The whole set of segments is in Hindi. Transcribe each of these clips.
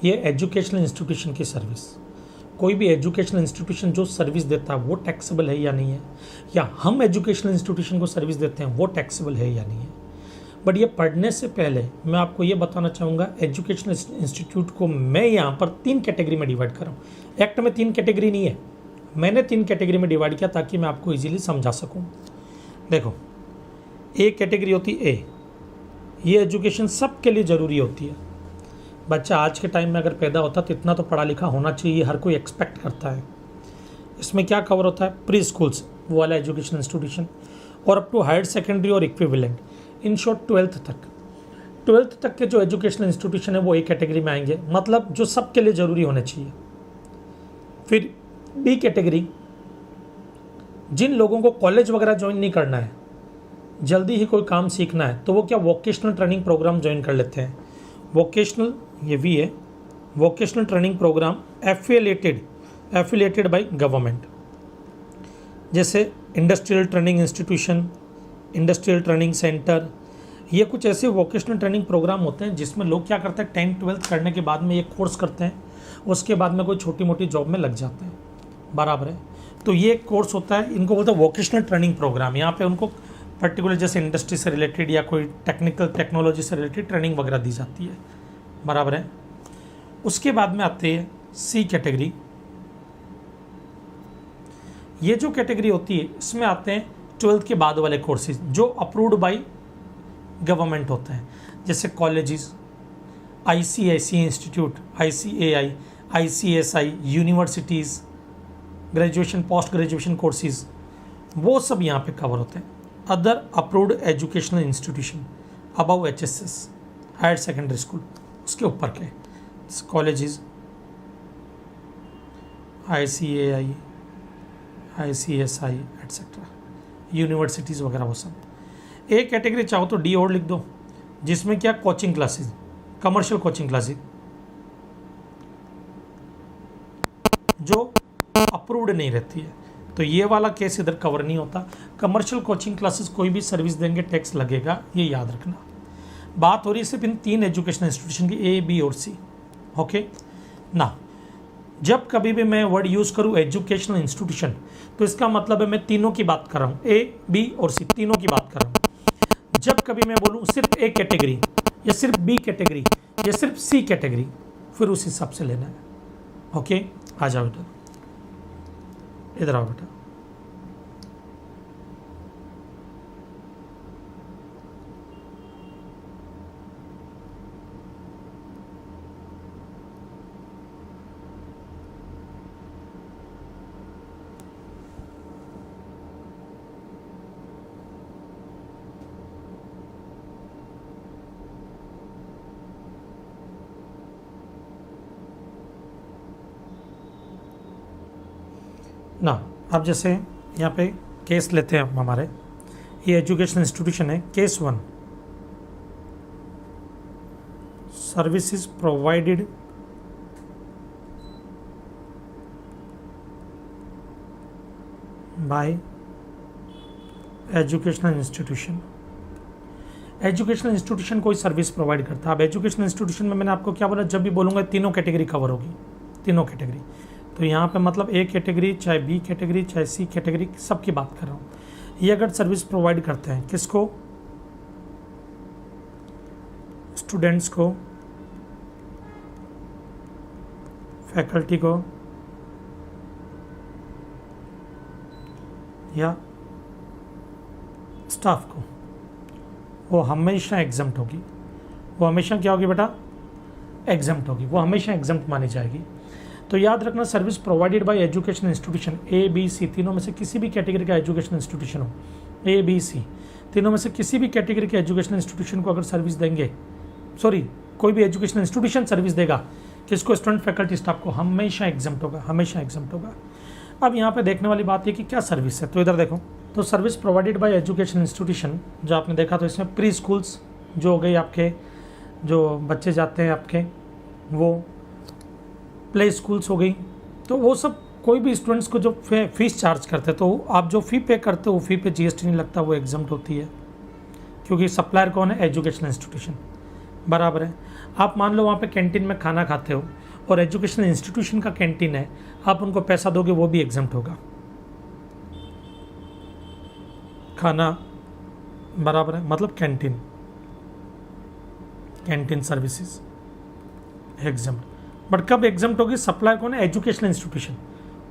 ये एजुकेशनल इंस्टीट्यूशन की सर्विस, कोई भी एजुकेशनल इंस्टीट्यूशन जो सर्विस देता है वो टैक्सेबल है या नहीं है, या हम एजुकेशनल इंस्टीट्यूशन को सर्विस देते हैं वो टैक्सेबल है या नहीं है। बट ये पढ़ने से पहले मैं आपको ये बताना चाहूँगा, एजुकेशनल इंस्टीट्यूट को मैं यहाँ पर 3 कैटेगरी में डिवाइड कर रहा हूँ। एक्ट में 3 कैटेगरी नहीं है, मैंने 3 कैटेगरी में डिवाइड किया ताकि मैं आपको इजीली समझा सकूँ। देखो, एक कैटेगरी होती है ए, ये एजुकेशन सबके लिए ज़रूरी होती है। बच्चा आज के टाइम में अगर पैदा होता तो इतना तो पढ़ा लिखा होना चाहिए, हर कोई एक्सपेक्ट करता है। इसमें क्या कवर होता है, प्री स्कूल्स वो वाला एजुकेशन इंस्टीट्यूशन, और अप टू हायर सेकेंडरी और इक्विवेलेंट, इन शॉर्ट 12th तक। 12th तक के जो एजुकेशनल इंस्टीट्यूशन है वो एक कैटेगरी में आएंगे, मतलब जो सबके लिए ज़रूरी होने चाहिए। फिर बी कैटेगरी, जिन लोगों को कॉलेज वगैरह ज्वाइन नहीं करना है, जल्दी ही कोई काम सीखना है, तो वो क्या वोकेशनल ट्रेनिंग प्रोग्राम ज्वाइन कर लेते हैं। वोकेशनल, ये भी है, vocational training program affiliated by government, जैसे industrial training institution, industrial training centre. ये कुछ ऐसे वोकेशनल ट्रेनिंग प्रोग्राम होते हैं जिसमें लोग क्या करते हैं, 10th 12th करने के बाद में ये कोर्स करते हैं, उसके बाद में कोई छोटी मोटी जॉब में लग जाते हैं, बराबर है। तो ये कोर्स होता है, इनको बोलते हैं वोकेशनल ट्रेनिंग प्रोग्राम। यहाँ पे उनको पर्टिकुलर जैसे इंडस्ट्री से रिलेटेड या कोई टेक्निकल टेक्नोलॉजी से रिलेटेड ट्रेनिंग वगैरह दी जाती है, बराबर है। उसके बाद में आते हैं सी कैटेगरी। ये जो कैटेगरी होती है इसमें आते हैं 12th के बाद वाले कोर्सेज जो अप्रूव्ड बाय गवर्नमेंट होते हैं, जैसे colleges, ICIC institute, ICAI, ICSI, universities, graduation post graduation courses, वो सब यहाँ पे कवर होते हैं। Other approved educational institution above HSS, higher secondary school, उसके ऊपर के colleges, ICAI, ICSI etcetera, universities वगैरह, वो सब। एक कैटेगरी चाहो तो डी और लिख दो, जिसमें क्या, coaching classes, commercial coaching classes जो अप्रूव्ड नहीं रहती है, तो ये वाला केस इधर कवर नहीं होता। कमर्शियल कोचिंग क्लासेस कोई भी सर्विस देंगे टैक्स लगेगा, ये याद रखना। बात हो रही है सिर्फ इन 3 एजुकेशनल इंस्टीट्यूशन की, A, B और C। ओके ना, जब कभी भी मैं वर्ड यूज़ करूँ एजुकेशनल इंस्टीट्यूशन, तो इसका मतलब है मैं तीनों की बात कर रहा हूँ, A, B और C, तीनों की बात कर रहा हूँ। जब कभी मैं बोलूँ सिर्फ A कैटेगरी या सिर्फ B कैटेगरी या सिर्फ C कैटेगरी, फिर उस हिसाब से लेना है। ओके, आ जाओ बेटा, इधर आओ बेटा। ना, अब जैसे यहाँ पे केस लेते हैं हम हमारे, ये एजुकेशनल इंस्टीट्यूशन है, case 1, services provided by educational institution. Educational institution कोई सर्विस प्रोवाइड करता है। अब एजुकेशनल इंस्टीट्यूशन में मैंने आपको क्या बोला, जब भी बोलूँगा तीनों कैटेगरी कवर होगी, तीनों कैटेगरी। तो यहाँ पे मतलब A कैटेगरी, चाहे B कैटेगरी, चाहे C कैटेगरी, सबकी बात कर रहा हूँ। ये अगर सर्विस प्रोवाइड करते हैं, किसको, स्टूडेंट्स को, फैकल्टी को, या स्टाफ को, वो हमेशा एग्जम्प्ट होगी। वो हमेशा क्या होगी बेटा, एग्जम्प्ट होगी, वो हमेशा एग्जम्प्ट मानी जाएगी। तो याद रखना, service provided bye educational institution, A, B, C, तीनों में से किसी भी कैटेगरी का एजुकेशनल इंस्टीट्यूशन हो, A, B, C, तीनों में से किसी भी कैटेगरी के एजुकेशनल इंस्टीट्यूशन को अगर सर्विस देंगे, सॉरी कोई भी एजुकेशनल इंस्टीट्यूशन सर्विस देगा, किसको, स्टूडेंट फैकल्टी स्टाफ को, हमेशा एग्जम्प्ट होगा, हमेशा एग्जम्प्ट होगा। अब यहाँ पे देखने वाली बात है कि क्या सर्विस है, तो इधर देखो, तो service provided bye educational institution जो आपने देखा, तो इसमें प्री स्कूल्स जो हो गई आपके, जो बच्चे जाते हैं आपके, वो प्ले स्कूल्स हो गई, तो वो सब कोई भी स्टूडेंट्स को जो फीस चार्ज करते हैं, तो आप जो फ़ी पे करते हो वो फ़ी पे GST नहीं लगता, वो एग्जम्प्ट होती है, क्योंकि सप्लायर कौन है, एजुकेशनल इंस्टीट्यूशन। बराबर है। आप मान लो वहाँ पे कैंटीन में खाना खाते हो और एजुकेशनल इंस्टीट्यूशन का कैंटीन है, आप उनको पैसा दोगे वो भी एग्जम्प्ट होगा। खाना बराबर है, मतलब कैंटीन सर्विसेज एग्जम्प्ट। बट कब एग्जम्प्ट होगी? सप्लाई कौन है? एजुकेशनल इंस्टीट्यूशन,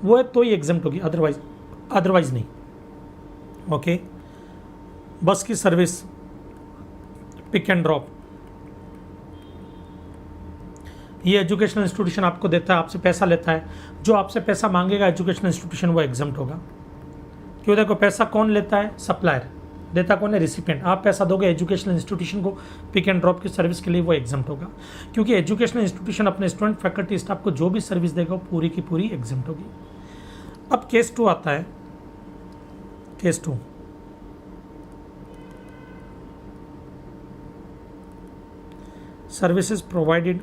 वो है तो ही एग्जम्प्ट होगी, अदरवाइज नहीं। ओके। बस की सर्विस, पिक एंड ड्रॉप, ये एजुकेशनल इंस्टीट्यूशन आपको देता है, आपसे पैसा लेता है। जो आपसे पैसा मांगेगा एजुकेशनल इंस्टीट्यूशन, वो एग्जम्प्ट होगा। क्यों? देखो, पैसा कौन लेता है? सप्लायर। देता कौन है? रिसिपिएंट। आप पैसा दोगे एजुकेशनल इंस्टीट्यूशन को पिक एंड ड्रॉप की सर्विस के लिए, वो एग्जम्प्ट होगा। क्योंकि एजुकेशनल इंस्टीट्यूशन अपने स्टूडेंट, फैकल्टी, स्टाफ को जो भी सर्विस देगा वो पूरी की पूरी एग्जम्प्ट होगी। अब केस 2 आता है। Case 2, services provided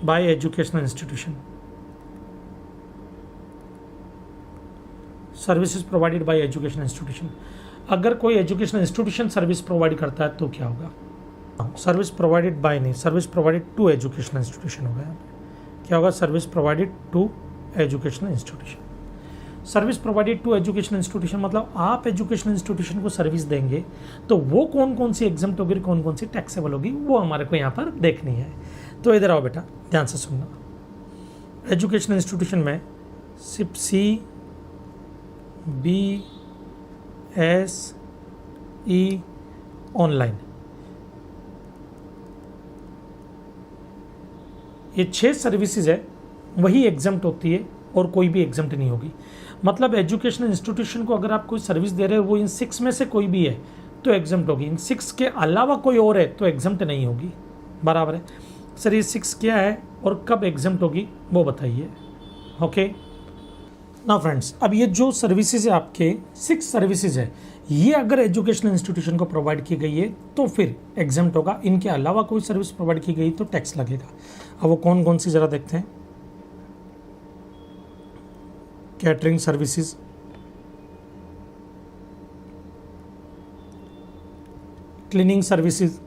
by educational institution. Services provided by educational institution. अगर कोई एजुकेशनल इंस्टीट्यूशन सर्विस प्रोवाइड करता है तो क्या होगा? सर्विस प्रोवाइडेड बाय नहीं, service provided to educational institution होगा। क्या होगा? Service provided to educational institution. Service provided to educational institution मतलब आप एजुकेशनल इंस्टीट्यूशन को सर्विस देंगे तो वो कौन कौन सी एग्जम्प्ट होगी, कौन कौन सी टैक्सेबल होगी, वो हमारे को यहाँ पर देखनी है। तो इधर आओ बेटा, ध्यान से सुनना। एजुकेशनल इंस्टीट्यूशन में सिर्फ CBSE ऑनलाइन, ये 6 सर्विसेज है, वही एग्जम्प्ट होती है और कोई भी एग्जम्प्ट नहीं होगी। मतलब एजुकेशनल इंस्टीट्यूशन को अगर आप कोई सर्विस दे रहे हो, वो इन 6 में से कोई भी है तो एग्जम्प्ट होगी। इन 6 के अलावा कोई और है तो एग्जम्प्ट नहीं होगी। बराबर है। सर ये 6 क्या है और कब एग्जम्प्ट होगी वो बताइए। ओके ना फ्रेंड्स, अब ये जो सर्विसेज है आपके 6 सर्विसेज है, ये अगर एजुकेशनल इंस्टीट्यूशन को प्रोवाइड की गई है तो फिर एग्जम्प्ट होगा। इनके अलावा कोई सर्विस प्रोवाइड की गई तो टैक्स लगेगा। अब वो कौन कौन सी जरा देखते हैं। कैटरिंग सर्विसेज, क्लीनिंग सर्विसेज,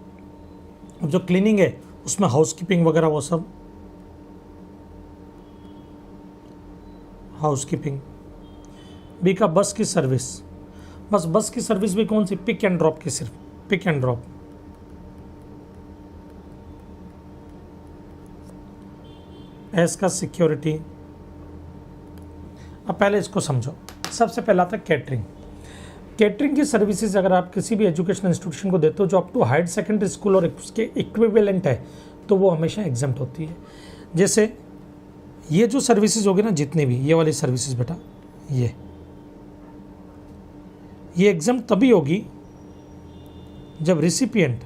जो क्लीनिंग है उसमें हाउसकीपिंग वगैरह वो सब, हाउसकीपिंग। बी का बस की सर्विस, बस की सर्विस भी कौन सी? पिक एंड ड्रॉप की, सिर्फ पिक एंड ड्रॉप। एस का सिक्योरिटी। अब पहले इसको समझो। सबसे पहला आता है कैटरिंग। कैटरिंग की सर्विसेज अगर आप किसी भी एजुकेशनल इंस्टीट्यूशन को देते हो जो up to higher secondary school और उसके इक्विवेलेंट है तो वो हमेशा एग्जम्प्ट होती है। जैसे ये जो सर्विसेज होगी ना, जितनी भी ये वाली सर्विसेज बेटा, ये एग्जम्प्ट तभी होगी जब recipient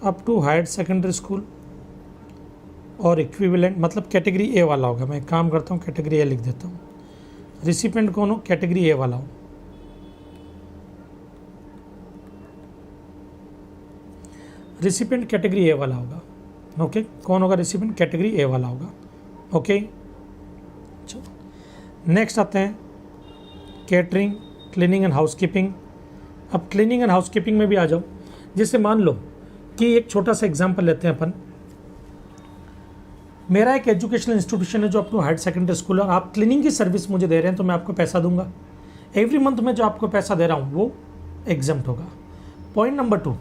up to higher secondary school और इक्विवेलेंट, मतलब कैटेगरी ए वाला होगा। मैं काम करता हूँ, कैटेगरी ए लिख देता हूँ। रिसिपिएंट कौन हो? कैटेगरी ए वाला हो। रिसिपिएंट कैटेगरी ए वाला होगा। ओके, कौन होगा रिसिपिएंट? कैटेगरी ए वाला होगा। ओके, चलो नेक्स्ट आते हैं कैटरिंग, क्लीनिंग एंड हाउसकीपिंग। अब क्लीनिंग एंड हाउसकीपिंग में भी आ जाओ। जैसे मान लो कि एक छोटा सा एग्जांपल लेते हैं अपन। मेरा एक एजुकेशनल इंस्टीट्यूशन है जो up to higher secondary school है और आप क्लीनिंग की सर्विस मुझे दे रहे हैं तो मैं आपको पैसा दूंगा। एवरी मंथ में जो आपको पैसा दे रहा हूँ वो एग्जम्प्ट होगा। पॉइंट नंबर 2,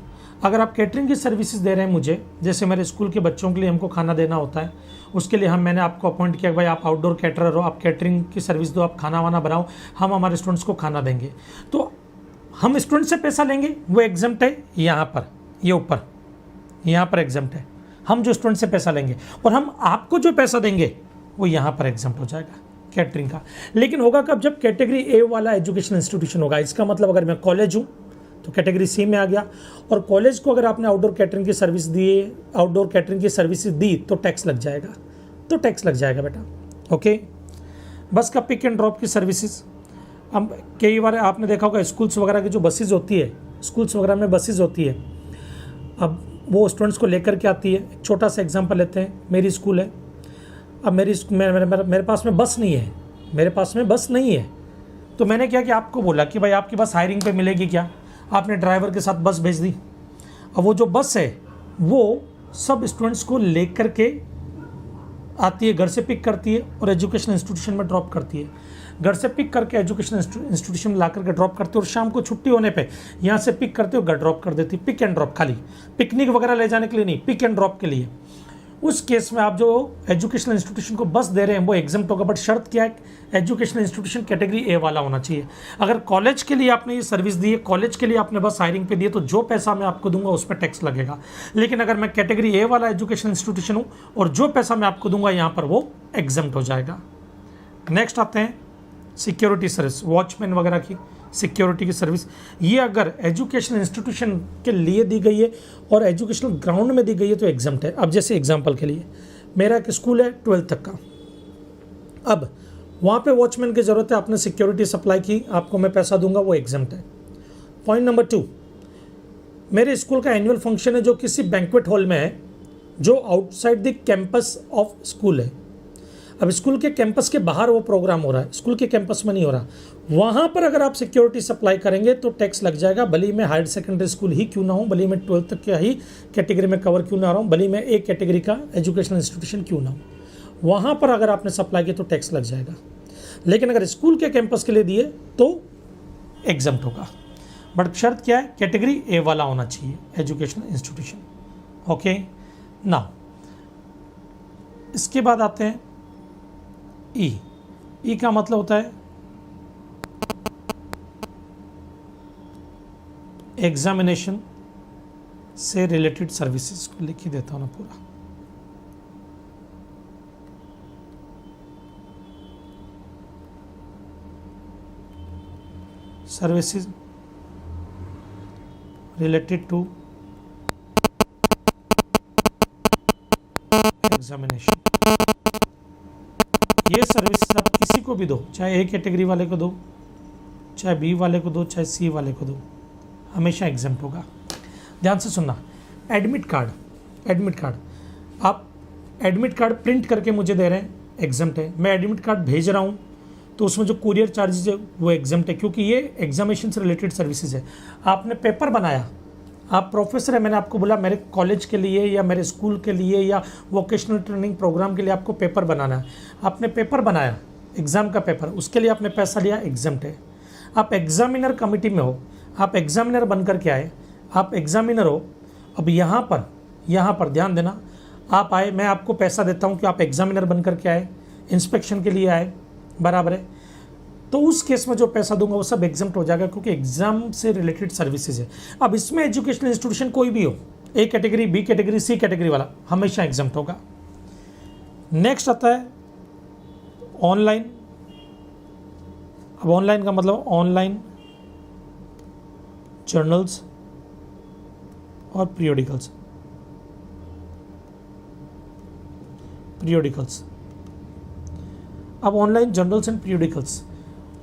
अगर आप कैटरिंग की सर्विसेज दे रहे हैं मुझे, जैसे मेरे स्कूल के बच्चों के लिए हमको खाना देना होता है, उसके लिए मैंने आपको अपॉइंट किया, भाई आप आउटडोर कैटरर हो, आप कैटरिंग की सर्विस दो, आप खाना वाना बनाओ, हम हमारे स्टूडेंट्स को खाना देंगे, तो हम स्टूडेंट से पैसा लेंगे, वो एग्जम्प्ट है। यहाँ पर ये ऊपर यहाँ पर एग्जम्प्ट है, हम जो स्टूडेंट से पैसा लेंगे, और हम आपको जो पैसा देंगे वो यहाँ पर एग्जम्प्ट हो जाएगा कैटरिंग का। लेकिन होगा कब? जब कैटेगरी ए वाला एजुकेशन इंस्टीट्यूशन होगा। इसका मतलब अगर मैं कॉलेज हूँ तो कैटेगरी सी में आ गया, और कॉलेज को अगर आपने आउटडोर कैटरिंग की सर्विस दी, आउटडोर कैटरिंग की सर्विस दी तो टैक्स लग जाएगा, तो टैक्स लग जाएगा बेटा। ओके, बस का पिक एंड ड्रॉप की सर्विसेज। अब कई बार आपने देखा होगा स्कूल्स वगैरह की जो बसेज होती है, स्कूल्स वगैरह में बसेज होती है, अब वो स्टूडेंट्स को लेकर के आती है। एक छोटा सा एग्जांपल लेते हैं, मेरी स्कूल है, अब मेरे पास में बस नहीं है, मेरे पास में बस नहीं है, तो मैंने क्या कि आपको बोला कि भाई आपकी बस हायरिंग पे मिलेगी क्या, आपने ड्राइवर के साथ बस भेज दी। अब वो जो बस है वो सब स्टूडेंट्स को लेकर के आती है, घर से पिक करती है और एजुकेशन इंस्टीट्यूशन में ड्रॉप करती है, घर से पिक करके एजुकेशन इंस्टीट्यूशन में ला करके ड्रॉप करते और शाम को छुट्टी होने पे यहाँ से पिक करते हो, घर ड्रॉप कर देती। पिक एंड ड्रॉप, खाली पिकनिक वगैरह ले जाने के लिए नहीं, पिक एंड ड्रॉप के लिए। उस केस में आप जो एजुकेशनल इंस्टीट्यूशन को बस दे रहे हैं वो एग्जम्प्ट होगा, बट शर्त क्या है, एजुकेशनल इंस्टीट्यूशन कैटेगरी ए वाला होना चाहिए। अगर कॉलेज के लिए आपने ये सर्विस दी है, कॉलेज के लिए आपने बस हायरिंग पे दी है, तो जो पैसा मैं आपको दूंगा उस पर टैक्स लगेगा। लेकिन अगर मैं कैटेगरी ए वाला एजुकेशन इंस्टीट्यूशन हूँ और जो पैसा मैं आपको दूंगा यहाँ पर वो एग्जम्प्ट हो जाएगा। नेक्स्ट आते हैं सिक्योरिटी सर्विस, वॉचमैन वगैरह की सिक्योरिटी की सर्विस। ये अगर एजुकेशनल इंस्टीट्यूशन के लिए दी गई है और एजुकेशनल ग्राउंड में दी गई है तो एग्जम्प्ट है। अब जैसे एग्जांपल के लिए मेरा एक स्कूल है 12th तक का, अब वहाँ पे वॉचमैन की ज़रूरत है, आपने सिक्योरिटी सप्लाई की, आपको मैं पैसा दूंगा, वो एग्जम्प्ट है। पॉइंट नंबर 2, मेरे स्कूल का एनुअल फंक्शन है जो किसी बैंक्वेट हॉल में है, जो outside the campus of school है। अब स्कूल के कैंपस के बाहर वो प्रोग्राम हो रहा है, स्कूल के कैंपस में नहीं हो रहा, वहाँ पर अगर आप सिक्योरिटी सप्लाई करेंगे तो टैक्स लग जाएगा, भले ही मैं हायर सेकेंडरी स्कूल ही क्यों ना हूँ, भले ही मैं 12th तक के ही कैटेगरी में कवर क्यों ना रहा हूँ, भले ही मैं एक कैटेगरी का एजुकेशनल इंस्टीट्यूशन क्यों ना हूँ, वहाँ पर अगर आपने सप्लाई किया तो टैक्स लग जाएगा। लेकिन अगर स्कूल के कैंपस के लिए दिए तो एग्जम्प्ट होगा, बट शर्त क्या है, कैटेगरी ए वाला होना चाहिए एजुकेशनल इंस्टीट्यूशन। ओके ना, इसके बाद आते हैं ई का मतलब होता है एग्जामिनेशन से रिलेटेड सर्विसेज, को लिख ही देता हूं ना पूरा। सर्विसेज रिलेटेड टू एग्जामिनेशन, ये सर्विस आप किसी को भी दो, चाहे ए कैटेगरी वाले को दो, चाहे बी वाले को दो, चाहे सी वाले को दो, हमेशा एग्जम्प्ट होगा। ध्यान से सुनना, एडमिट कार्ड आप एडमिट कार्ड प्रिंट करके मुझे दे रहे हैं, एग्जम्प्ट है। मैं एडमिट कार्ड भेज रहा हूँ तो उसमें जो कुरियर चार्जेस है वो एग्जम्प्ट है, क्योंकि ये एग्जामिनेशन से रिलेटेड सर्विसेज है। आपने पेपर बनाया, आप प्रोफेसर है, मैंने आपको बोला मेरे कॉलेज के लिए या मेरे स्कूल के लिए या वोकेशनल ट्रेनिंग प्रोग्राम के लिए आपको पेपर बनाना है, आपने पेपर बनाया, एग्ज़ाम का पेपर, उसके लिए आपने पैसा लिया, एग्जम्प्ट है। आप एग्जामिनर कमिटी में हो, आप एग्जामिनर बन कर के आए, आप एग्जामिनर हो, अब यहाँ पर ध्यान देना, आप आए, मैं आपको पैसा देता हूँ कि आप एग्जामिनर बन कर के आए, इंस्पेक्शन के लिए आए, बराबर है, तो उस केस में जो पैसा दूंगा वो सब एग्जम्प्ट हो जाएगा, क्योंकि एग्जाम से रिलेटेड सर्विसेज है। अब इसमें एजुकेशनल इंस्टीट्यूशन कोई भी हो, A category, B category, C category वाला, हमेशा एग्जम्प्ट होगा। नेक्स्ट आता है ऑनलाइन। अब ऑनलाइन का मतलब ऑनलाइन जर्नल्स और पीरियोडिकल्स। अब ऑनलाइन जर्नल्स एंड पीरियोडिकल्स,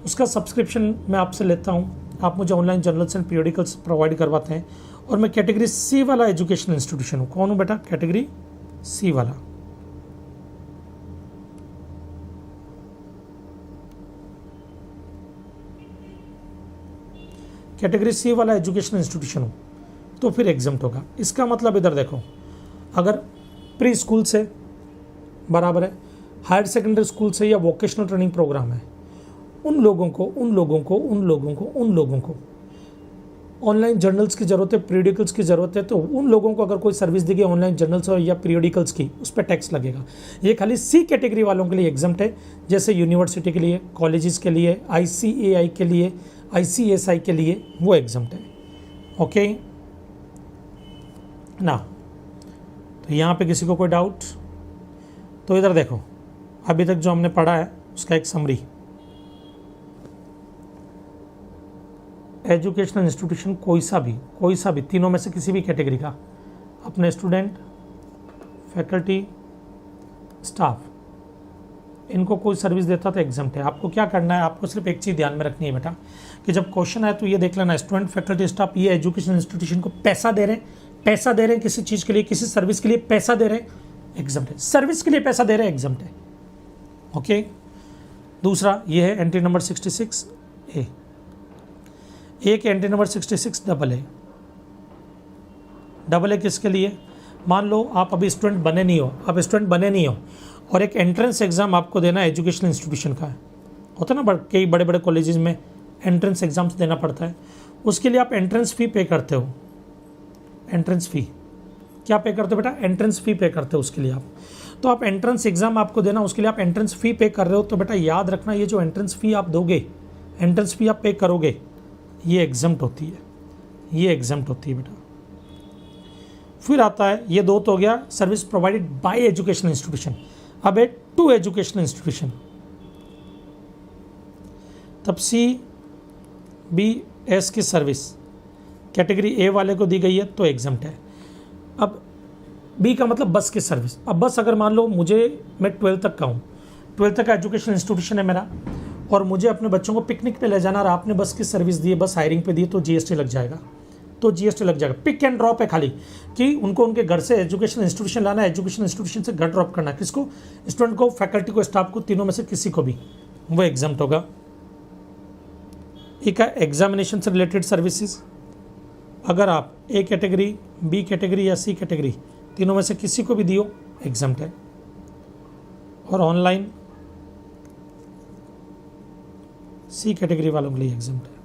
उसका सब्सक्रिप्शन मैं आपसे लेता हूँ, आप मुझे online journals and periodicals provide करवाते हैं, और मैं कैटेगरी सी वाला एजुकेशनल इंस्टीट्यूशन हूँ। कौन हूँ बेटा? कैटेगरी सी वाला। कैटेगरी सी वाला एजुकेशनल इंस्टीट्यूशन हूँ तो फिर एग्जम्प्ट होगा। इसका मतलब इधर देखो, अगर प्री स्कूल से, बराबर है, हायर सेकेंडरी स्कूल से या वोकेशनल ट्रेनिंग प्रोग्राम है, उन लोगों को ऑनलाइन जर्नल्स की ज़रूरत है, पीरियोडिकल्स की ज़रूरत है, तो उन लोगों को अगर कोई सर्विस दी गई ऑनलाइन जर्नल्स या पीरियोडिकल्स की, उस पर टैक्स लगेगा। ये खाली सी कैटेगरी वालों के लिए एग्जम्प्ट है, जैसे यूनिवर्सिटी के लिए, कॉलेजेस के लिए, ICAI के लिए, ICSI के लिए वो एग्जम्प्ट है। ओके ना, तो यहाँ पे किसी को कोई डाउट? तो इधर देखो, अभी तक जो हमने पढ़ा है उसका एक समरी। एजुकेशनल इंस्टीट्यूशन कोई सा भी तीनों में से किसी भी कैटेगरी का अपने स्टूडेंट, फैकल्टी, स्टाफ, इनको कोई सर्विस देता तो एग्जम्प्ट है। आपको क्या करना है, आपको सिर्फ एक चीज़ ध्यान में रखनी है बेटा, कि जब क्वेश्चन आए तो ये देख लेना, स्टूडेंट, फैकल्टी, स्टाफ, ये एजुकेशनल इंस्टीट्यूशन को पैसा दे रहे हैं किसी चीज़ के लिए, किसी सर्विस के लिए पैसा दे रहे हैं, एग्जम्प्ट है। सर्विस के लिए पैसा दे रहे हैं, एग्जम्प्ट है। ओके। दूसरा ये है एंट्री नंबर 66 ए के एंट्री नंबर 66 डबल ए किसके लिए? मान लो आप अभी स्टूडेंट बने नहीं हो और एक एंट्रेंस एग्जाम आपको देना एजुकेशनल इंस्टीट्यूशन का है, होता है ना, कई बड़े बड़े कॉलेजेस में एंट्रेंस एग्जाम्स देना पड़ता है। उसके लिए आप एंट्रेंस फ़ी पे करते हो। एंट्रेंस फ़ी क्या पे करते हो बेटा? एंट्रेंस फ़ी पे करते हो उसके लिए आप। तो आप एंट्रेंस एग्जाम आपको देना, उसके लिए आप एंट्रेंस फ़ी पे कर रहे हो, तो बेटा याद रखना ये जो एंट्रेंस फ़ी आप दोगे, एंट्रेंस फ़ी आप पे करोगे, ये एग्जम्प्ट होती है, ये एग्जम्प्ट होती है बेटा। फिर आता है ये दो तो हो गया service provided bye educational institution. अब है टू एजुकेशनल इंस्टीट्यूशन, तब CBS की सर्विस कैटेगरी ए वाले को दी गई है तो एग्जम्प्ट है। अब बी का मतलब बस की सर्विस। अब बस अगर मान लो मैं 12th तक का हूँ, 12th तक का एजुकेशनल इंस्टीट्यूशन है मेरा, और मुझे अपने बच्चों को पिकनिक पे ले जाना और आपने बस की सर्विस दी है, बस हायरिंग पे दी, तो GST लग जाएगा। पिक एंड ड्रॉप है खाली, कि उनको उनके घर से एजुकेशनल इंस्टीट्यूशन लाना है, एजुकेशनल इंस्टीट्यूशन से घर ड्रॉप करना, किसको? स्टूडेंट को, फैकल्टी को, स्टाफ को, तीनों में से किसी को भी, वो एग्जम्प्ट होगा। एक है एग्जामिनेशन से रिलेटेड सर्विसेज। अगर आप A कैटेगरी, B कैटेगरी या C कैटेगरी तीनों में से किसी को भी दियो, एग्जम्प्ट है। और ऑनलाइन C कैटेगरी वालों के लिए एग्जम्प्ट है,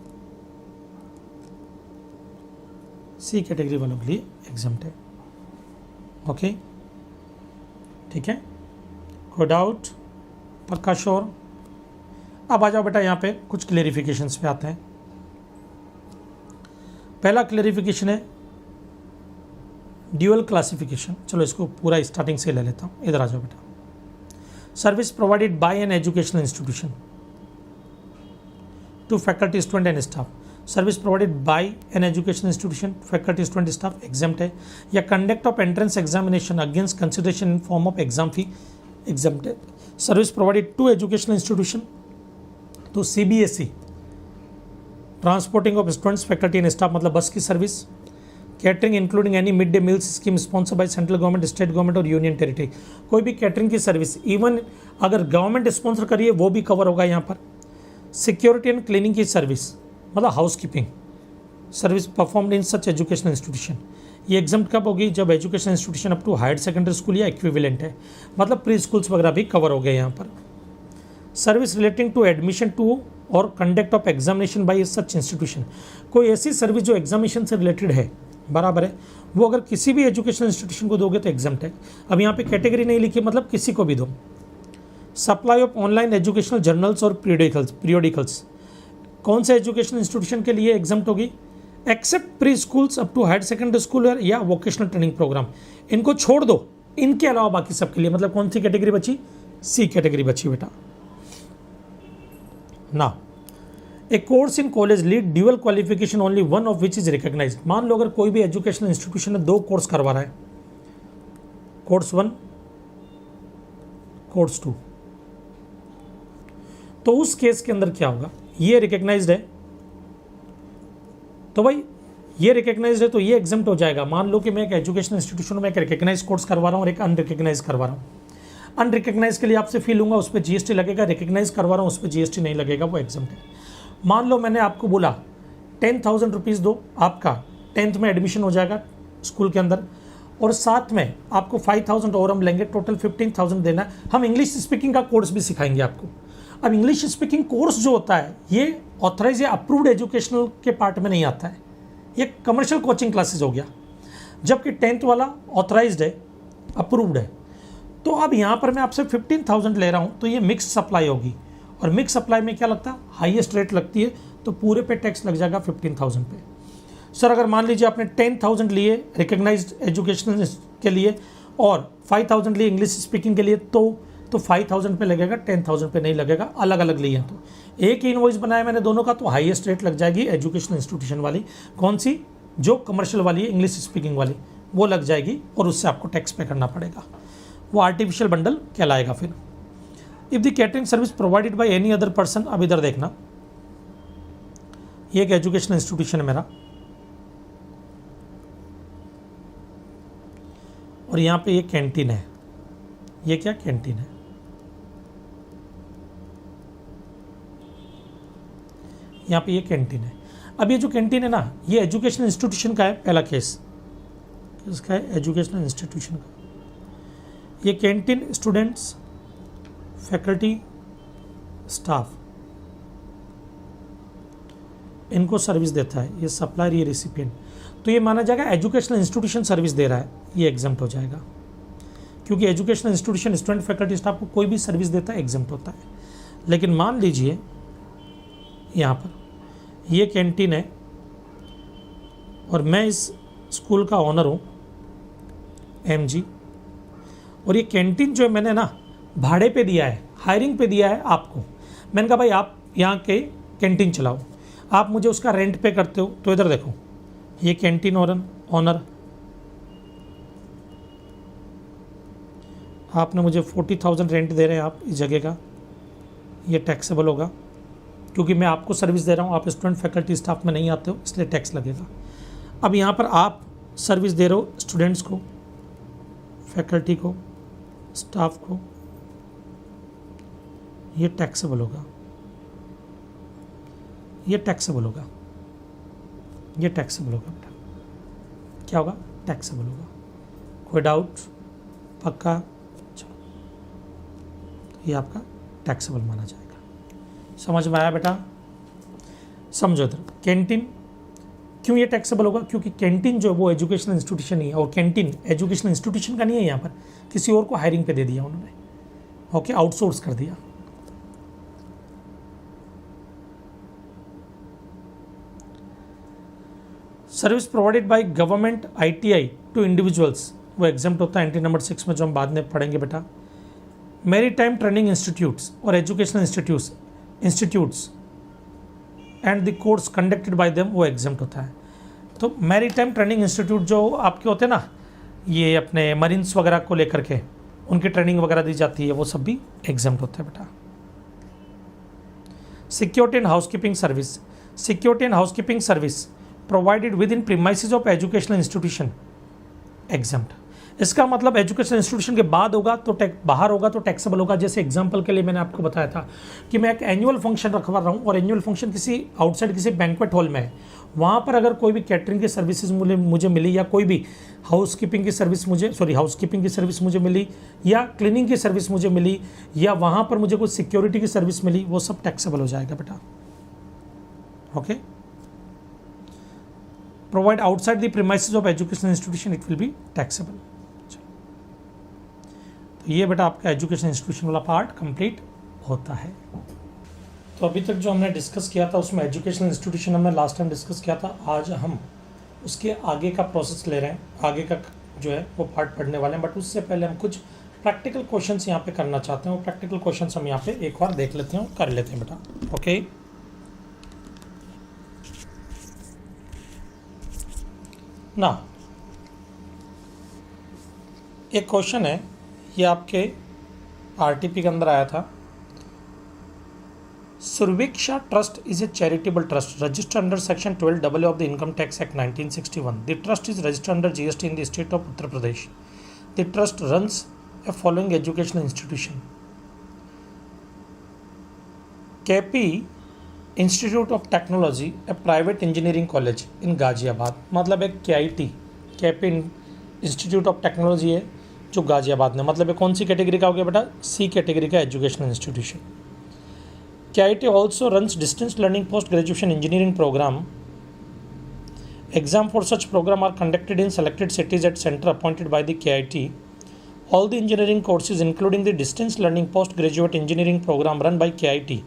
C कैटेगरी वालों के लिए एग्जम्प्ट है। ओके, ठीक है, कोई डाउट? पक्का श्योर? अब आ जाओ बेटा यहाँ पे कुछ क्लेरिफिकेशंस पे आते हैं। पहला क्लेरिफिकेशन है ड्यूअल क्लासिफिकेशन। चलो इसको पूरा स्टार्टिंग से ले लेता हूँ, इधर आ जाओ बेटा। Service provided by an educational institution to faculty, student and staff. Service provided by an educational institution, faculty, student, staff, exempt है। या conduct of entrance examination against consideration in form of exam fee, exempt है। Service provided to educational institution, तो CBSE transporting of students, faculty and staff मतलब बस की service. Catering including any mid day meals scheme sponsored by central government, state government और यूनियन टेरिटरी। कोई भी कैटरिंग की सर्विस, इवन अगर गवर्नमेंट स्पॉन्सर करिए वो भी कवर होगा यहाँ पर। सिक्योरिटी एंड क्लीनिंग की सर्विस मतलब house keeping service performed in such educational institution. ये एग्जम्प्ट कब होगी? जब educational institution up to higher secondary school या इक्विवेलेंट है, मतलब प्री स्कूल्स वगैरह भी कवर हो गए यहाँ पर। Service relating to admission to और conduct of examination by such institution, कोई ऐसी सर्विस जो एग्जामिनेशन से रिलेटेड है, बराबर है, वो अगर किसी भी एजुकेशनल इंस्टीट्यूशन को दोगे तो एग्जम्प्ट है। अब यहाँ पे कैटेगरी नहीं लिखी, मतलब किसी को भी दो। Supply of online educational journals और पीरियोडिकल्स कौन से एजुकेशनल इंस्टीट्यूशन के लिए एग्जम्प्ट होगी? Except pre schools up to higher secondary school या वोकेशनल ट्रेनिंग प्रोग्राम, इनको छोड़ दो, इनके अलावा बाकी सबके लिए। मतलब कौन सी कैटेगरी बची? C कैटेगरी बची बेटा। ना a course in college lead dual qualification only one of which is recognised. मान लो अगर कोई भी एजुकेशनल इंस्टीट्यूशन में 2 कोर्स करवा रहा है, कोर्स 1, कोर्स 2, तो उस केस के अंदर क्या होगा? ये रिकॉग्नाइज्ड है तो भाई ये रिकॉग्नाइज्ड है तो ये एग्जम्प्ट हो जाएगा। मान लो कि मैं एक एजुकेशनल इंस्टीट्यूशन में एक रिकॉग्नाइज कोर्स करवा रहा हूँ और एक अनरिकॉग्नाइज करवा रहा हूँ। अनरिकॉग्नाइज के लिए आपसे फी लूंगा, उस पर GST लगेगा। रिकॉग्नाइज करवा रहा हूँ, उस पर GST नहीं लगेगा, वो एग्जम्प्ट है। मान लो मैंने आपको बोला 10,000 रुपीज़ दो, आपका 10th में एडमिशन हो जाएगा स्कूल के अंदर, और साथ में आपको 5,000 और हम लेंगे, टोटल 15,000 देना है। हम इंग्लिश स्पीकिंग का कोर्स भी सिखाएंगे आपको। अब इंग्लिश स्पीकिंग कोर्स जो होता है ये ऑथराइज या अप्रूव्ड एजुकेशनल के पार्ट में नहीं आता है, ये कमर्शियल कोचिंग क्लासेस हो गया। जबकि 10th वाला ऑथराइज्ड है, अप्रूव्ड है। तो अब यहाँ पर मैं आपसे 15,000 ले रहा हूँ, तो ये मिक्स सप्लाई होगी, और मिक्स सप्लाई में क्या लगता है? हाईएस्ट रेट लगती है, तो पूरे पे टैक्स लग जाएगा 15,000 पे। सर अगर मान लीजिए आपने 10,000 लिए रिकॉग्नाइज्ड एजुकेशनल के लिए और 5,000 लिए इंग्लिश स्पीकिंग के लिए, तो 5,000 पे लगेगा, 10,000 पे नहीं लगेगा। अलग अलग लिए तो एक ही इनवॉइस बनाया मैंने दोनों का, तो हाईएस्ट रेट लग जाएगी एजुकेशनल इंस्टीट्यूशन वाली। कौन सी? जो कमर्शियल वाली है, इंग्लिश स्पीकिंग वाली, वो लग जाएगी और उससे आपको टैक्स पे करना पड़ेगा। वो आर्टिफिशियल बंडल कहलाएगा। फिर if the catering service provided by any other person, अब इधर देखना, ये एक एजुकेशनल इंस्टीट्यूशन है मेरा, और यहाँ पे ये कैंटीन है। ये क्या? कैंटीन है। यहाँ पे ये कैंटीन है। अब ये जो कैंटीन है ना, ये एजुकेशनल इंस्टीट्यूशन का है, पहला केस इसका है एजुकेशनल इंस्टीट्यूशन का। ये कैंटीन स्टूडेंट्स, फैकल्टी, स्टाफ इनको सर्विस देता है। ये सप्लायर, ये रिसिपिएंट, तो ये माना जाएगा एजुकेशनल इंस्टीट्यूशन सर्विस दे रहा है, ये एग्जम्प्ट हो जाएगा, क्योंकि educational institution student, faculty, staff को कोई भी सर्विस देता है एग्जम्प्ट होता है। लेकिन मान लीजिए यहाँ पर ये कैंटीन है और मैं इस स्कूल का ऑनर हूँ MG, और ये कैंटीन जो है मैंने ना भाड़े पे दिया है, हायरिंग पे दिया है आपको। मैंने कहा भाई आप यहाँ के कैंटीन चलाओ, आप मुझे उसका रेंट पे करते हो। तो इधर देखो, ये कैंटीन ऑनर, आपने मुझे 40,000 रेंट दे रहे हैं आप इस जगह का, ये टैक्सेबल होगा, क्योंकि मैं आपको सर्विस दे रहा हूँ, आप स्टूडेंट, फैकल्टी, स्टाफ में नहीं आते हो, इसलिए टैक्स लगेगा। अब यहाँ पर आप सर्विस दे रहे हो स्टूडेंट्स को, फैकल्टी को, स्टाफ को, ये टैक्सेबल होगा, ये टैक्सेबल होगा, ये टैक्सेबल होगा बेटा। क्या होगा? टैक्सेबल होगा। कोई डाउट? पक्का? चलो, ये आपका टैक्सेबल माना जाएगा। समझ में आया बेटा? समझो इधर, कैंटीन क्यों ये टैक्सेबल होगा? क्योंकि कैंटीन जो है वो एजुकेशनल इंस्टीट्यूशन ही है, और कैंटीन एजुकेशनल इंस्टीट्यूशन का नहीं है, यहाँ पर किसी और को हायरिंग पे दे दिया उन्होंने, ओके, आउटसोर्स कर दिया। Service provided by government ITI to individuals, वो एग्जाम्प्ट होता है एंट्री नंबर 6 में, जो हम बाद में पढ़ेंगे बेटा। मैरीटाइम ट्रेनिंग इंस्टीट्यूट्स और educational institutes and the course conducted by them, वो एग्जाम्प्ट होता है। तो मैरीटाइम ट्रेनिंग इंस्टीट्यूट जो आपके होते हैं ना, ये अपने मरीन्स वगैरह को लेकर के उनकी ट्रेनिंग वगैरह दी जाती है, वो सब भी एग्जाम्प्ट होता है बेटा। Security and housekeeping service, security and housekeeping service provided with in premises of educational institution, exempt. इसका मतलब एजुकेशन इंस्टीट्यूशन के बाद होगा तो बाहर होगा तो टैक्सेबल होगा। जैसे एग्जांपल के लिए मैंने आपको बताया था कि मैं एक एनुअल फंक्शन रखवा रहा हूँ, और एनुअल फंक्शन किसी आउटसाइड किसी बैंक्वेट हॉल में है, वहाँ पर अगर कोई भी कैटरिंग की सर्विसेज मुझे मिली, या कोई भी हाउसकीपिंग की सर्विस मुझे मिली, या क्लीनिंग की सर्विस मुझे मिली, या वहाँ पर मुझे कोई सिक्योरिटी की सर्विस मिली, वो सब टैक्सेबल हो जाएगा बेटा, okay. Provide outside the premises of education institution, it will be taxable. ये बेटा आपका एजुकेशन इंस्टीट्यूशन वाला पार्ट कंप्लीट होता है। तो अभी तक जो हमने डिस्कस किया था उसमें एजुकेशनल इंस्टीट्यूशन हमने लास्ट टाइम डिस्कस किया था। आज हम उसके आगे का प्रोसेस ले रहे हैं, आगे का जो है वो पार्ट पढ़ने वाले हैं। बट उससे पहले हम कुछ प्रैक्टिकल क्वेश्चंस यहाँ पे करना चाहते हैं, और प्रैक्टिकल क्वेश्चंस हम यहाँ पे एक बार देख लेते हैं और कर लेते हैं बेटा, ओके। ना एक क्वेश्चन है, ये आपके RTP के अंदर आया था। Surbhiksha trust is a charitable trust registered under section 12AA of the income tax act 1961। The trust is registered under GST in the state of Uttar Pradesh. The trust runs a following educational institution: KP institute of technology, a private engineering college in Ghaziabad, मतलब एक KIT KP institute of technology है जो गाजियाबाद में, मतलब कौन सी कैटेगरी का हो गया बेटा? C कैटेगरी का educational institution. KIT also runs distance learning post graduation engineering program. Exam for such program are conducted in selected cities at center appointed by the KIT। All the engineering courses including the distance learning post graduate engineering program run by KIT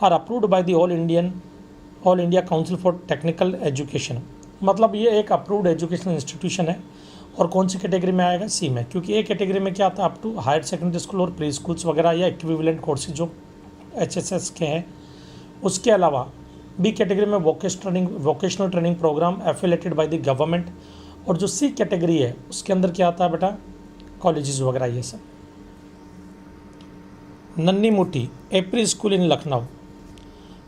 are approved by the all India council for technical education. मतलब ये एक अप्रूव्ड एजुकेशनल इंस्टीट्यूशन है, और कौन सी कैटेगरी में आएगा? C में, क्योंकि ए कैटेगरी में क्या आता है? Up to higher secondary school और प्री स्कूल्स वगैरह या इक्विवेलेंट कोर्सेज जो HSS के हैं। उसके अलावा B कैटेगरी में vocational training program affiliated by the government, और जो C कैटेगरी है उसके अंदर क्या आता है बेटा? कॉलेजेस वगैरह ये सब। नन्नी मुट्ठी ए प्री स्कूल इन लखनऊ,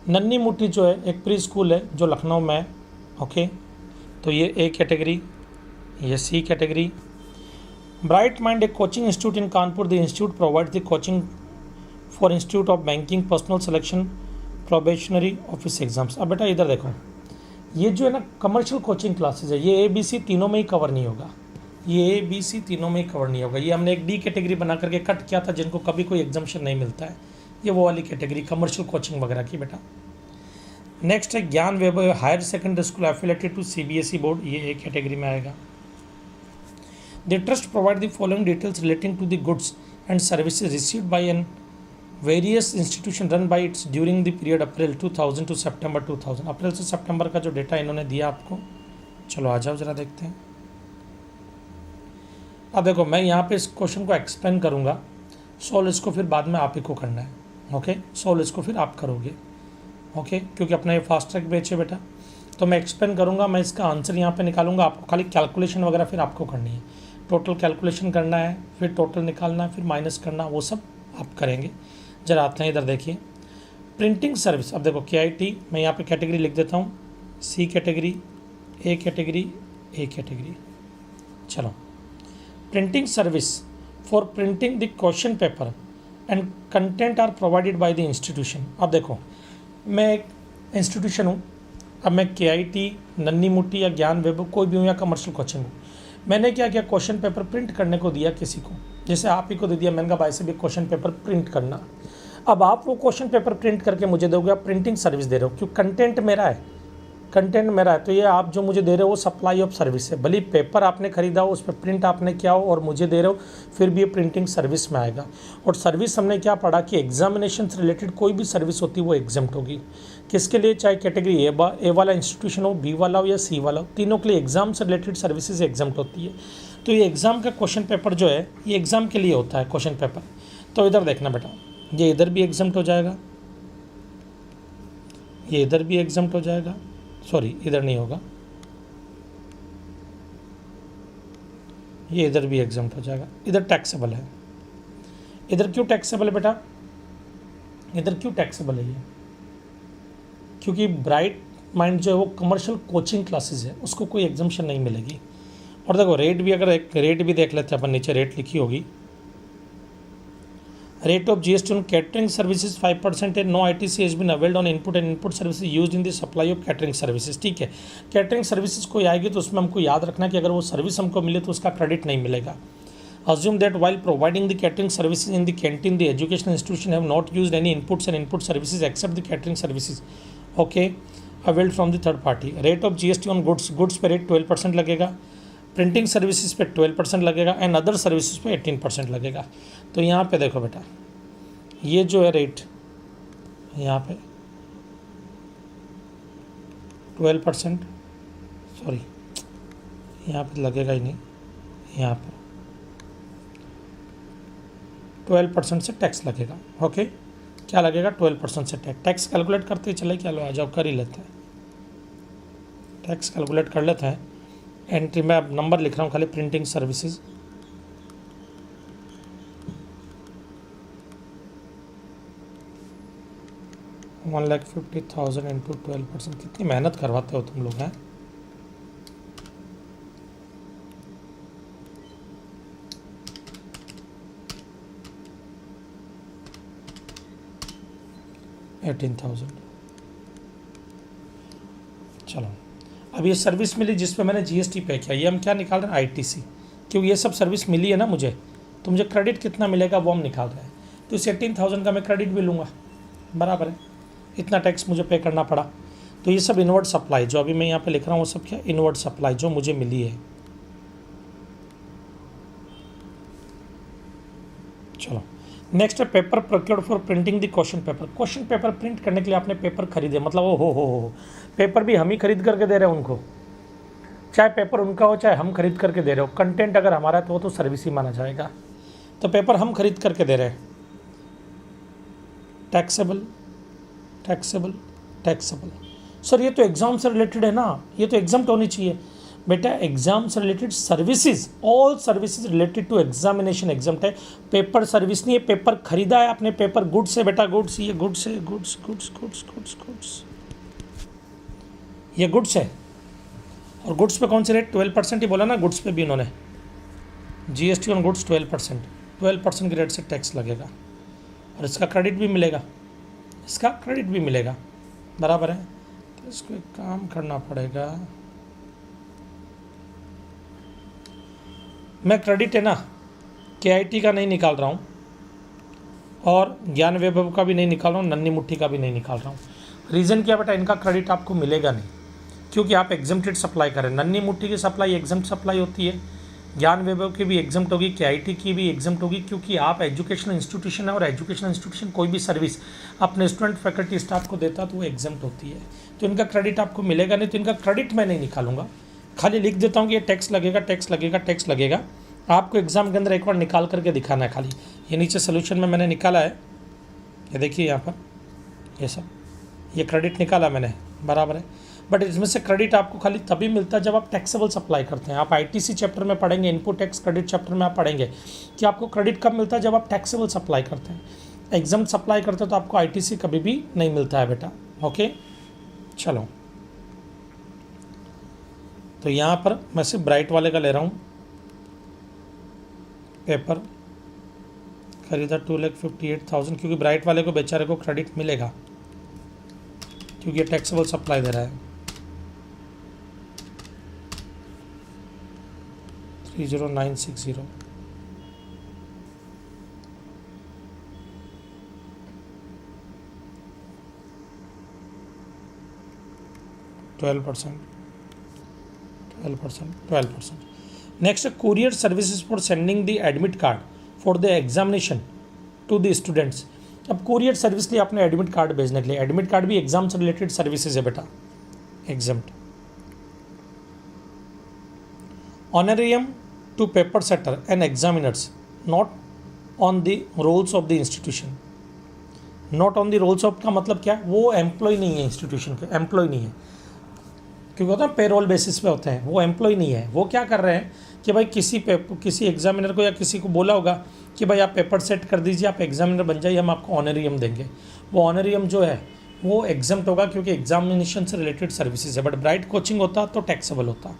नन्नी मुट्ठी जो है एक प्री स्कूल है जो लखनऊ में है, ओके। तो ये A कैटेगरी, ये C category. Bright mind a coaching institute in Kanpur, the institute provides the coaching for institute of banking, personal selection probationary office exams. अब बेटा इधर देखो, ये जो है ना कमर्शियल कोचिंग क्लासेस है, ये ABC तीनों में ही कवर नहीं होगा, ये ABC तीनों में ही कवर नहीं होगा। ये हमने एक D कैटेगरी बना करके कट किया था, जिनको कभी कोई एग्जाम्शन नहीं मिलता है, ये वो वाली कैटेगरी कमर्शियल कोचिंग वगैरह की बेटा। नेक्स्ट है Gyan Vaibhav higher secondary school affiliated to CBSE board, ये एक कैटेगरी में आएगा। The trust provide the following details relating to the goods and services received by an various institution run by its during the period April 2000 to September 2000। April से सितंबर का जो डेटा इन्होंने दिया आपको, चलो आ जाओ जरा देखते हैं। अब देखो मैं यहाँ पे इस क्वेश्चन को एक्सप्लेन करूँगा, सॉल्व इसको फिर बाद में आप ही को करना है, ओके। सॉल्व इसको फिर आप करोगे, ओके, क्योंकि अपना ये फास्ट ट्रैक बैच है बेटा। तो मैं एक्सप्लेन करूँगा, मैं इसका आंसर यहाँ पे निकालूंगा, आपको खाली कैलकुलेशन वगैरह फिर आपको करनी है, टोटल कैलकुलेशन करना है, फिर टोटल निकालना है, फिर माइनस करना, वो सब आप करेंगे। जरा आते हैं इधर देखिए, प्रिंटिंग सर्विस। अब देखो KIT, मैं यहाँ पे कैटेगरी लिख देता हूँ, C category, A category, A category. चलो, printing service for printing the question paper and content are provided by the institution. अब देखो मैं एक इंस्टीट्यूशन हूँ, अब मैं KIT, नन्ही मुट्ठी या ज्ञान वैभव कोई भी हूँ या कमर्शियल कोचिंग हूँ, मैंने क्या किया, क्वेश्चन पेपर प्रिंट करने को दिया किसी को, जैसे आप ही को दे दिया, मैंने कहा भाई से भी क्वेश्चन पेपर प्रिंट करना। अब आप वो क्वेश्चन पेपर प्रिंट करके मुझे दोगे, आप प्रिंटिंग सर्विस दे रहे हो, क्यों, कंटेंट मेरा है, कंटेंट मेरा है, तो ये आप जो मुझे दे रहे हो वो सप्लाई ऑफ सर्विस है। भले पेपर आपने खरीदा हो, उस पर प्रिंट आपने किया हो और मुझे दे रहे हो, फिर भी ये प्रिंटिंग सर्विस में आएगा। और सर्विस हमने क्या पढ़ा कि एग्जामिनेशन से रिलेटेड कोई भी सर्विस होती है वो एग्जाम्प्ट होगी, किसके लिए, चाहे कैटेगरी ए वाला इंस्टीट्यूशन हो, B वाला हो या C वाला हो, तीनों के लिए एग्जाम से रिलेटेड सर्विसेज एग्जाम्प्ट होती है। तो ये एग्ज़ाम का क्वेश्चन पेपर जो है ये एग्ज़ाम के लिए होता है क्वेश्चन पेपर। तो इधर देखना बेटा, ये इधर भी एग्जाम्प्ट हो जाएगा, ये इधर भी एग्जाम्प्ट हो जाएगा, सॉरी इधर नहीं होगा, ये इधर भी एग्जाम्प्ट हो जाएगा, इधर टैक्सेबल है। इधर क्यों टैक्सेबल है बेटा, इधर क्यों टैक्सेबल है ये, क्योंकि ब्राइट माइंड जो है वो कमर्शियल कोचिंग क्लासेस है, उसको कोई एग्जाम्शन नहीं मिलेगी। और देखो रेट भी, अगर एक रेट भी देख लेते हैं अपन, नीचे रेट लिखी होगी, rate of GST on catering services 5% है, no ITC has been availed on input and input services used in the supply of catering services. ठीक है, कैटरिंग सर्विसेज कोई आएगी तो उसमें हमको याद रखना कि अगर वो सर्विस हमको मिले तो उसका क्रेडिट नहीं मिलेगा। Assume that while providing the catering services in the canteen, the educational institution have not used any inputs and input services except the catering services, okay, availed from the third party. Rate of GST on goods पे रेट 12% लगेगा, प्रिंटिंग सर्विसेज पे 12% लगेगा एंड अदर सर्विसेज पे 18% लगेगा। तो यहाँ पे देखो बेटा, ये जो है रेट यहाँ पे 12%, सॉरी यहाँ पे लगेगा ही नहीं, यहाँ पे 12% से टैक्स लगेगा, ओके। क्या लगेगा, 12% से टैक्स कैलकुलेट करते ही चले, क्या लो आ जाओ कर ही लेते हैं, टैक्स कैलकुलेट कर लेते हैं। एंट्री में अब नंबर लिख रहा हूँ खाली, प्रिंटिंग सर्विसेज, $1,50,000 इंटू 12%। कितनी मेहनत करवाते हो तुम लोग हैं। $18,000। चलो अब ये सर्विस मिली जिस पे मैंने GST पे किया, ये हम क्या निकाल रहे हैं, ITC, क्योंकि ये सब सर्विस मिली है ना मुझे, तो मुझे क्रेडिट कितना मिलेगा वो हम निकाल रहे हैं। तो इस 18,000 का मैं क्रेडिट भी लूँगा, बराबर है, इतना टैक्स मुझे पे करना पड़ा। तो ये सब इनवर्ड सप्लाई जो अभी मैं यहाँ पे लिख रहा हूँ वो सब क्या, इनवर्ड सप्लाई जो मुझे मिली है। चलो नेक्स्ट है paper procured for printing the question paper. Question paper print करने के लिए आपने पेपर खरीदे, मतलब वो हो पेपर भी हम ही खरीद करके दे रहे हैं उनको, चाहे पेपर उनका हो चाहे हम खरीद करके दे रहे हो, कंटेंट अगर हमारा है तो वो तो सर्विस ही माना जाएगा। तो पेपर हम खरीद करके दे रहे हैं, टैक्सेबल टैक्सेबल टैक्सेबल। सर ये तो एग्जाम से रिलेटेड है ना, ये तो एग्जाम होनी चाहिए बेटा। एग्जाम से related services, all services related to examination exempt है, पेपर सर्विस नहीं है। पेपर खरीदा है आपने, पेपर गुड्स है बेटा, गुड्स, ये गुड्स है, goods goods goods goods goods, ये गुड्स है। और गुड्स पे कौन से रेट, 12% ही बोला ना, गुड्स पे भी इन्होंने GST ऑन गुड्स 12%, 12% के रेट से टैक्स लगेगा और इसका क्रेडिट भी मिलेगा, इसका क्रेडिट भी मिलेगा, बराबर है। तो इसको एक काम करना पड़ेगा, मैं क्रेडिट है ना KIT का नहीं निकाल रहा हूँ और ज्ञान वैभव का भी नहीं निकाल रहा हूँ, नन्ही मुट्ठी का भी नहीं निकाल रहा हूँ। रीज़न क्या बेटा, इनका क्रेडिट आपको मिलेगा नहीं, क्योंकि आप एग्जम्प्टेड सप्लाई करें। नन्ही मुट्ठी की सप्लाई एग्जम्प्ट सप्लाई होती है, ज्ञान वैभव की भी एग्जम्प्ट होगी, KIT की भी एग्जम्प्ट होगी, क्योंकि आप एजुकेशनल इंस्टीट्यूशन है और एजुकेशनल इंस्टीट्यूशन कोई भी सर्विस अपने स्टूडेंट फैकल्टी स्टाफ को देता तो वो एग्जम्प्ट होती है। तो इनका क्रेडिट आपको मिलेगा नहीं, तो इनका क्रेडिट मैं नहीं निकालूंगा, खाली लिख देता हूँ कि ये टैक्स लगेगा, टैक्स लगेगा, टैक्स लगेगा। आपको एग्जाम के अंदर एक बार निकाल करके दिखाना है खाली। ये नीचे सोल्यूशन में मैंने निकाला है, ये देखिए यहाँ पर ये सब, ये क्रेडिट निकाला मैंने, बराबर है। बट इसमें से क्रेडिट आपको खाली तभी मिलता है जब आप टैक्सेबल सप्लाई करते हैं। आप ITC चैप्टर में पढ़ेंगे, इनपुट टैक्स क्रेडिट चैप्टर में आप पढ़ेंगे कि आपको क्रेडिट कब मिलता है, जब आप टैक्सेबल सप्लाई करते हैं। एग्जाम सप्लाई करते हैं तो आपको ITC कभी भी नहीं मिलता है बेटा। ओके, चलो, तो यहाँ पर मैं सिर्फ ब्राइट वाले का ले रहा हूँ पेपर, खरीदा 2,58,000, क्योंकि ब्राइट वाले को बेचारे को क्रेडिट मिलेगा क्योंकि ये टैक्सेबल सप्लाई दे रहा है। 30960, $12%. Next, courier services for sending the admit card for the examination to the students. अब courier सर्विस लिए आपने एडमिट कार्ड भेजने के लिए, एडमिट कार्ड भी एग्जाम से रिलेटेड सर्विसेज है बेटा, exempt. Honorarium to paper setter and examiners not on the rolls of the institution. Not on the rolls of का मतलब क्या है, वो एम्प्लॉय नहीं है इंस्टीट्यूशन के, एम्प्लॉय नहीं है, क्योंकि होता है पेरोल बेसिस पे होते हैं, वो एम्प्लॉय नहीं है। वो क्या कर रहे हैं कि भाई किसी एग्जामिनर को या किसी को बोला होगा कि भाई आप पेपर सेट कर दीजिए, आप एग्जामिनर बन जाइए, हम आपको ऑनरेरियम देंगे। वो ऑनरेरियम जो है वो एग्जाम्प्ट होगा क्योंकि एग्जामिनेशन से रिलेटेड सर्विसेज है। बट ब्राइट कोचिंग होता तो टैक्सेबल होता।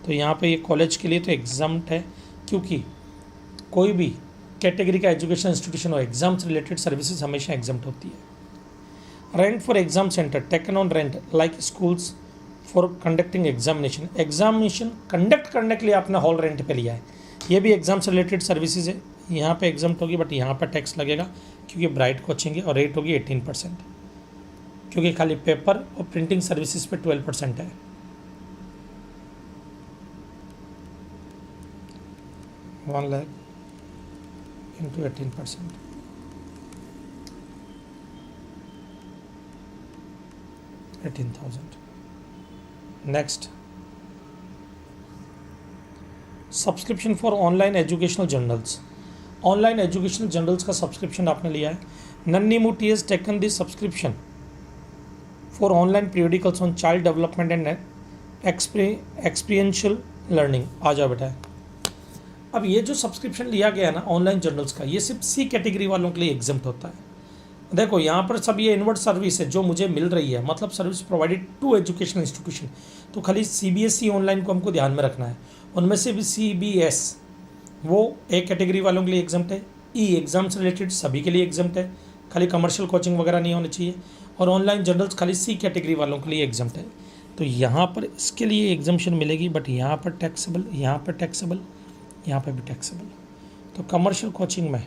तो यहाँ पे ये कॉलेज के लिए तो एग्जाम्प्ट है, क्योंकि कोई भी कैटेगरी का एजुकेशन इंस्टीट्यूशन हो, एग्जाम से रिलेटेड सर्विसेज हमेशा एग्जाम्प्ट होती है। Rent for exam centre taken on rent like schools for conducting examination conduct करने के लिए आपने हॉल रेंट पे लिया है, ये भी एग्जाम से रिलेटेड सर्विसेज है। यहाँ पे एग्जाम्प्ट होगी, बट यहाँ पर टैक्स लगेगा क्योंकि ब्राइट कोचिंग है, और रेट होगी 18%, क्योंकि खाली पेपर और प्रिंटिंग सर्विसेज पे 12% है। $1 lakh into 18%, $18,000। Next, subscription for online educational journals. Online educational journals का सब्सक्रिप्शन आपने लिया है। Nanhi Mutthi has taken this subscription for online periodicals on child development and experiential learning. आ जाओ बेटा, अब ये जो सब्सक्रिप्शन लिया गया है ना ऑनलाइन जर्नल्स का, ये सिर्फ C कैटेगरी वालों के लिए एग्जाम्प्ट होता है। देखो यहाँ पर सब ये इनवर्ट सर्विस है जो मुझे मिल रही है, मतलब service provided to educational institution. तो खाली CBSE ऑनलाइन को हमको ध्यान में रखना है। उनमें से भी CBS वो A कैटेगरी वालों के लिए एग्जाम्प्ट है, E एग्जाम से रिलेटेड सभी के लिए एग्जाम्प्ट है, खाली कमर्शियल कोचिंग वगैरह नहीं होनी चाहिए, और ऑनलाइन जर्नल्स खाली C कैटेगरी वालों के लिए एग्जाम्प्ट है। तो यहाँ पर इसके लिए एग्जाम्पशन मिलेगी, बट यहाँ पर टैक्सेबल, यहाँ पर टैक्सेबल, यहाँ पर भी टैक्सेबल। तो कमर्शियल कोचिंग में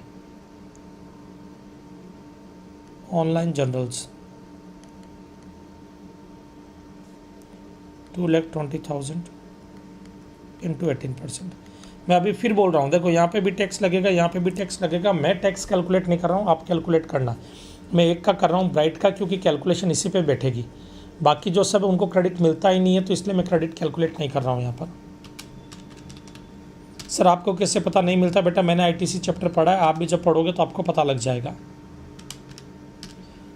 ऑनलाइन जर्नल्स 2,20,000 into 18%। मैं अभी फिर बोल रहा हूँ, देखो यहाँ पे भी टैक्स लगेगा, यहाँ पे भी टैक्स लगेगा। मैं टैक्स कैलकुलेट नहीं कर रहा हूँ, आप कैलकुलेट करना। मैं एक का कर रहा हूँ ब्राइट का, क्योंकि कैलकुलेशन इसी पे बैठेगी। बाकी जो सब उनको क्रेडिट मिलता ही नहीं है, तो इसलिए मैं क्रेडिट कैलकुलेट नहीं कर रहा हूँ यहाँ पर। सर आपको कैसे पता नहीं मिलता? बेटा मैंने ITC चैप्टर पढ़ा है, आप भी जब पढ़ोगे तो आपको पता लग जाएगा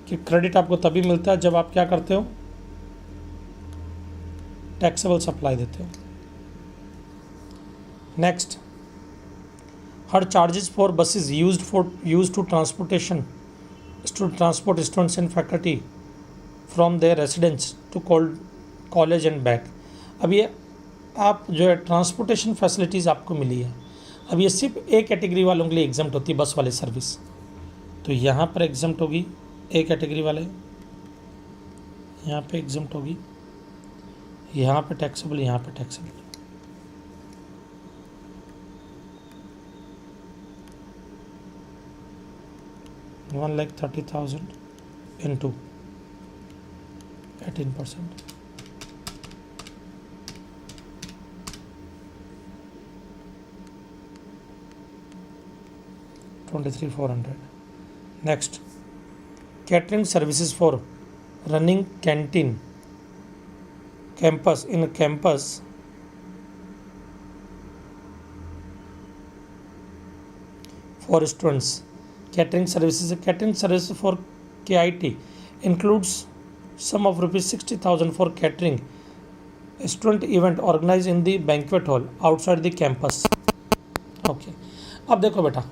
कि क्रेडिट आपको तभी मिलता है जब आप क्या करते हो, टैक्सेबल सप्लाई देते हो। Next, hire charges for buses used to transport students and faculty from their residence to college and back. अब ये आप जो है ट्रांसपोर्टेशन फैसिलिटीज़ आपको मिली है, अब ये सिर्फ A कैटेगरी वालों के लिए एग्जाम्प्ट होती है, बस वाली सर्विस। तो यहाँ पर एग्जाम्प्ट होगी ए कैटेगरी वाले यहाँ पे एग्जम्प्ट होगी, यहाँ पे टैक्सेबल, यहाँ पे taxable. $1,30,000 into 18%, $23,400. Next, catering services for running canteen campus in a campus for students. Catering services for KIT includes sum of ₹60,000 for catering a student event organized in the banquet hall outside the campus. Okay, अब देखो बेटा,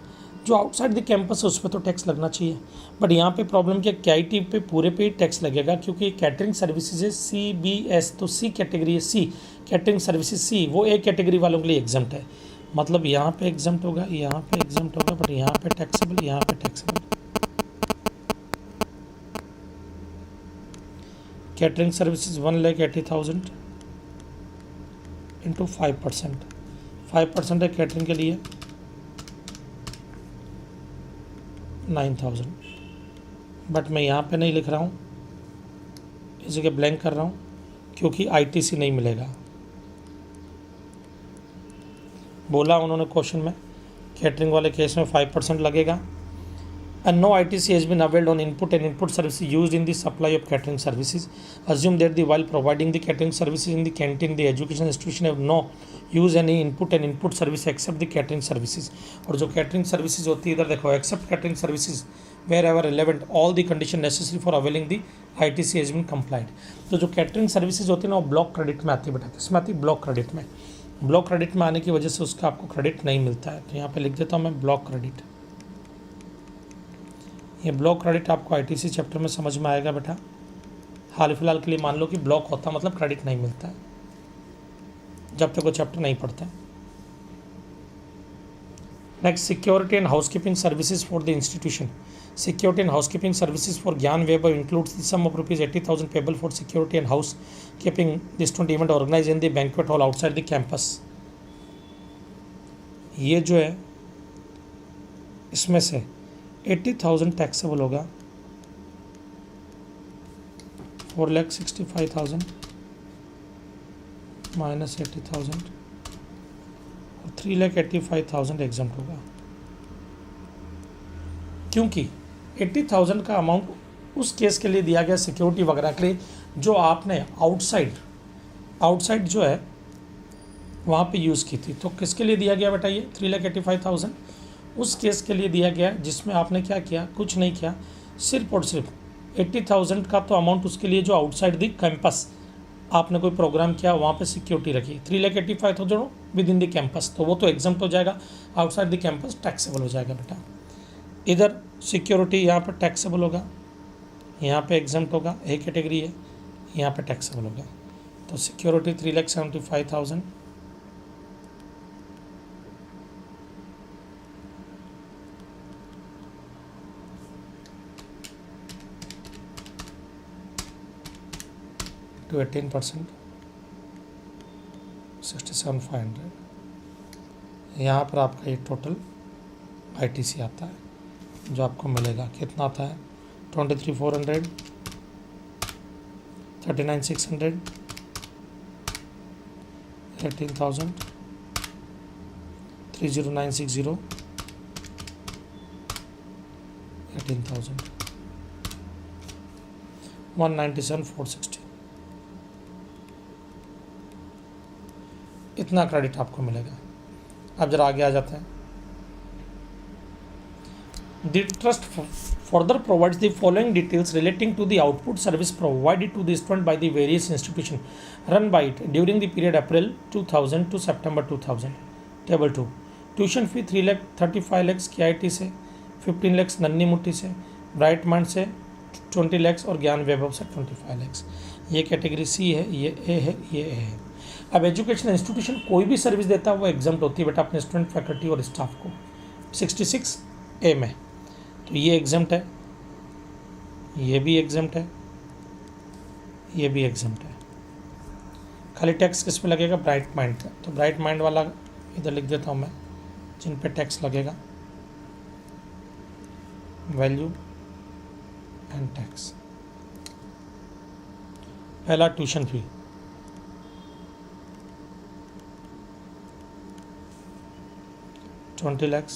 जो आउटसाइड द कैंपस है उस पर तो टैक्स लगना चाहिए, बट यहाँ पे प्रॉब्लम क्या, KIT पे पूरे पे ही टैक्स लगेगा क्योंकि कैटरिंग सर्विसेज है CBS, तो C कैटेगरी है, C कैटरिंग सर्विसेज C, वो A कैटेगरी वालों के लिए एग्जम्प्ट है। मतलब यहाँ पे एग्जम्प्ट होगा, यहाँ पे एग्जम्प्ट होगा, बट यहाँ पे टैक्सेबल, यहाँ पे टैक्सेबल। कैटरिंग सर्विसेज 1,80,000 इंटू 5%, 5% है कैटरिंग के लिए 9,000, बट मैं यहाँ पे नहीं लिख रहा हूँ, इस जगह ब्लैंक कर रहा हूँ क्योंकि ITC नहीं मिलेगा। बोला उन्होंने क्वेश्चन में कैटरिंग वाले केस में 5% लगेगा। And no ITC has been availed on input and input services used in the supply of catering services. Assume that while providing the catering services in the canteen, the education institution have no use any input and input service except the catering services. और जो catering services होती है इधर देखो, except catering services wherever relevant, all the condition necessary for availing the ITC has been complied. तो जो catering services होती है ना वो ब्लॉक क्रेडिट में आती है बेटा, किसमें आती है, ब्लॉक क्रेडिट में। ब्लॉक क्रेडिट में आने की वजह से उसका आपको क्रेडिट नहीं मिलता है, तो यहाँ पे लिख देता हूँ मैं ब्लॉक क्रेडिट। ये ब्लॉक क्रेडिट आपको ITC चैप्टर में समझ में आएगा बेटा। हाल फिलहाल के लिए मान लो कि ब्लॉक होता मतलब क्रेडिट नहीं मिलता है, जब तक वो चैप्टर नहीं पढ़ते। Next, security and housekeeping services for the institution. Security and housekeeping services for Gyan Vaibhav includes the sum of ₹80,000 payable for security and housekeeping the student event organise in the banquet hall outside the campus. ये जो है इसमें से 80,000 टैक्सेबल होगा, 4,65,000 माइनस 80,000 और 3,85,000 एग्जम्प्ट होगा, क्योंकि 80,000 का अमाउंट उस केस के लिए दिया गया सिक्योरिटी वगैरह के लिए जो आपने आउटसाइड जो है वहाँ पे यूज़ की थी। तो किसके लिए दिया गया बेटा, ये 3,85,000 उस केस के लिए दिया गया जिसमें आपने क्या किया, कुछ नहीं किया, सिर्फ और सिर्फ 80,000 का तो अमाउंट उसके लिए जो आउटसाइड द कैंपस आपने कोई प्रोग्राम किया वहाँ पे सिक्योरिटी रखी, 3,85,000 विद इन द कैंपस, तो वो तो एग्जम्प्ट हो जाएगा, आउटसाइड द कैंपस टैक्सेबल हो जाएगा बेटा। इधर सिक्योरिटी यहाँ पर टैक्सेबल होगा, यहाँ पे एग्जम्प्ट होगा, ए कैटेगरी है, यहाँ पे टैक्सेबल होगा। तो सिक्योरिटी 3,75,000 to 18%, 67,500। यहाँ पर आपका ये टोटल ITC आता है जो आपको मिलेगा, कितना आता है, 23,400, 39,600, 18,000, 30,960, 18,000, 197,460। इतना क्रेडिट आपको मिलेगा। अब जरा आगे आ जाते हैं। The trust further provides the following details relating to the output service provided to the student by the various institutions run by it during the period April 2000 to September 2000. Table 2. Tuition fee 3,35 lakhs KIT से, 15 lakhs नन्नी मुट्ठी से, ब्राइट माइंड से 20 lakhs और ज्ञान वैभव से 25 lakhs। ये कैटेगरी C है, ये A है, ये A है। अब एजुकेशन इंस्टीट्यूशन कोई भी सर्विस देता है वो एग्जम्प्ट होती है बेटा अपने स्टूडेंट, फैकल्टी और स्टाफ को 66A में, तो ये एग्जम्प्ट है। ये भी एग्जाम्प्ट है, ये भी एग्जाम्प्ट है। खाली टैक्स किस पे लगेगा? ब्राइट माइंड का। तो ब्राइट माइंड वाला इधर लिख देता हूँ मैं, जिन पे टैक्स लगेगा, वैल्यू एंड टैक्स। पहला ट्यूशन फी, $20 लाख।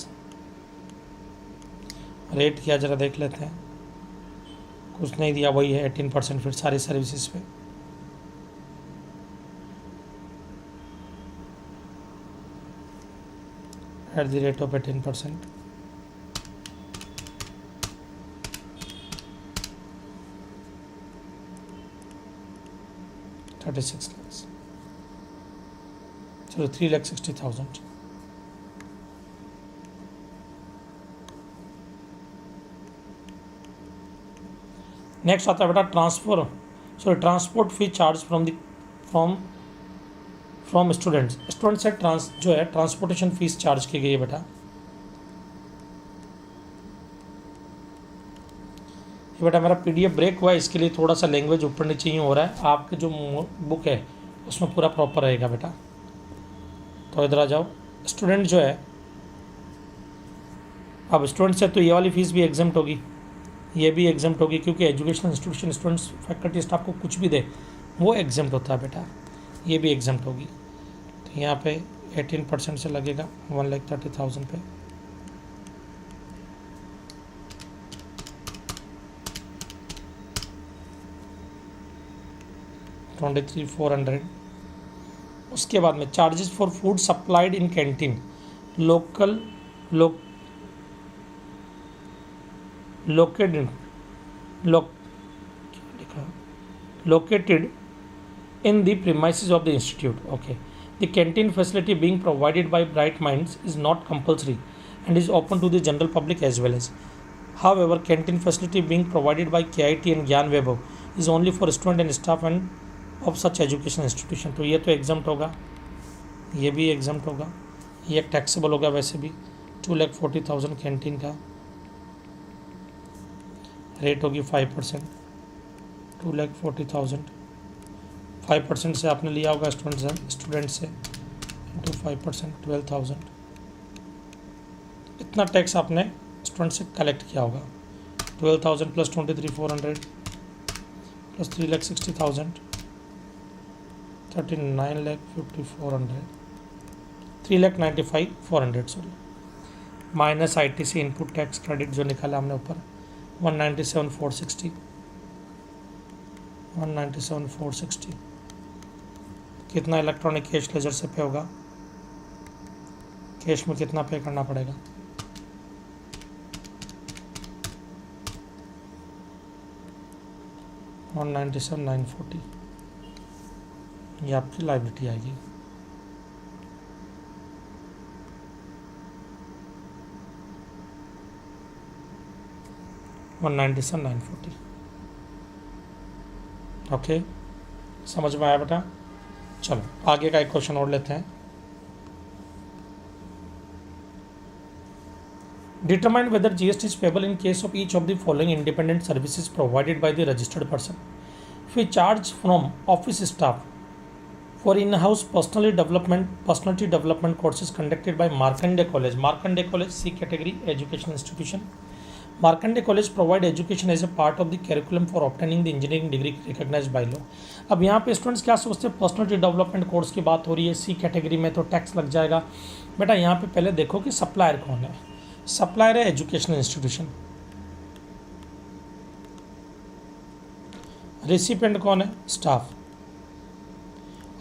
रेट क्या जरा देख लेते हैं, कुछ नहीं दिया, वही है 18%। फिर सारी सर्विसेज पे at the rate of 18%, $36 lakhs। चलो 3,60,000। नेक्स्ट आता है बेटा transport fee charge from students. Student से जो है ट्रांसपोर्टेशन फीस चार्ज की गई है बेटा। ये बेटा मेरा PDF ब्रेक हुआ है, इसके लिए थोड़ा सा लैंग्वेज ऊपर नीचे ही हो रहा है। आपके जो बुक है उसमें पूरा प्रॉपर रहेगा बेटा। तो इधर आ जाओ। स्टूडेंट जो है, अब स्टूडेंट से तो ये वाली फीस भी एग्जाम्प्ट होगी, ये भी एग्जाम्प्ट होगी, क्योंकि educational institution students faculty staff को कुछ भी दे वो एग्जाम्प्ट होता है बेटा। ये भी एग्जाम्प्ट होगी। तो यहाँ पे 18% से लगेगा 1,30,000 पे। $23,400। उसके बाद में charges for food supplied in canteen located in the premises of the institute. Okay, the canteen facility being provided by Bright Minds is not compulsory and is open to the general public as well as. However, canteen facility being provided by KIT and Gyan Vaibhav is only for student and staff and of such education institution. तो ये तो एग्जाम्प्ट होगा, ये भी एग्जाम्प्ट होगा, ये टैक्सेबल होगा वैसे भी। 2,40,000 कैंटीन का रेट होगी 5%। 2,40,000 5% से आपने लिया होगा स्टूडेंट से, इंटू 5% 12,000। इतना टैक्स आपने स्टूडेंट से कलेक्ट किया होगा। 12,000 plus 23,400 plus 3,60,000 39,54,400 3,95,400 sorry, minus ITC input tax credit जो निकाला हमने ऊपर 197,460 197,460। कितना इलेक्ट्रॉनिक कैश लेजर से पे होगा? कैश में कितना पे करना पड़ेगा? $197,940। ये आपकी लायबिलिटी आएगी। $197,940। ओके, समझ में आया बेटा? चलो आगे का एक क्वेश्चन और लेते हैं। Determine whether GST is payable in case of each of the following independent services provided by the registered person. We charge from office staff for in-house personality development courses conducted by Markandeya College. Markandeya College C category educational institution. Markandeya College provide education as a part of the curriculum for obtaining the engineering degree recognized by law. अब यहाँ पे स्टूडेंट्स क्या सोचते हैं, पर्सनलिटी डेवलपमेंट कोर्स की बात हो रही है, C कैटेगरी में तो टैक्स लग जाएगा। बेटा यहाँ पे पहले देखो कि सप्लायर कौन है। सप्लायर है एजुकेशनल इंस्टीट्यूशन, रेसिपिएंट कौन है? स्टाफ।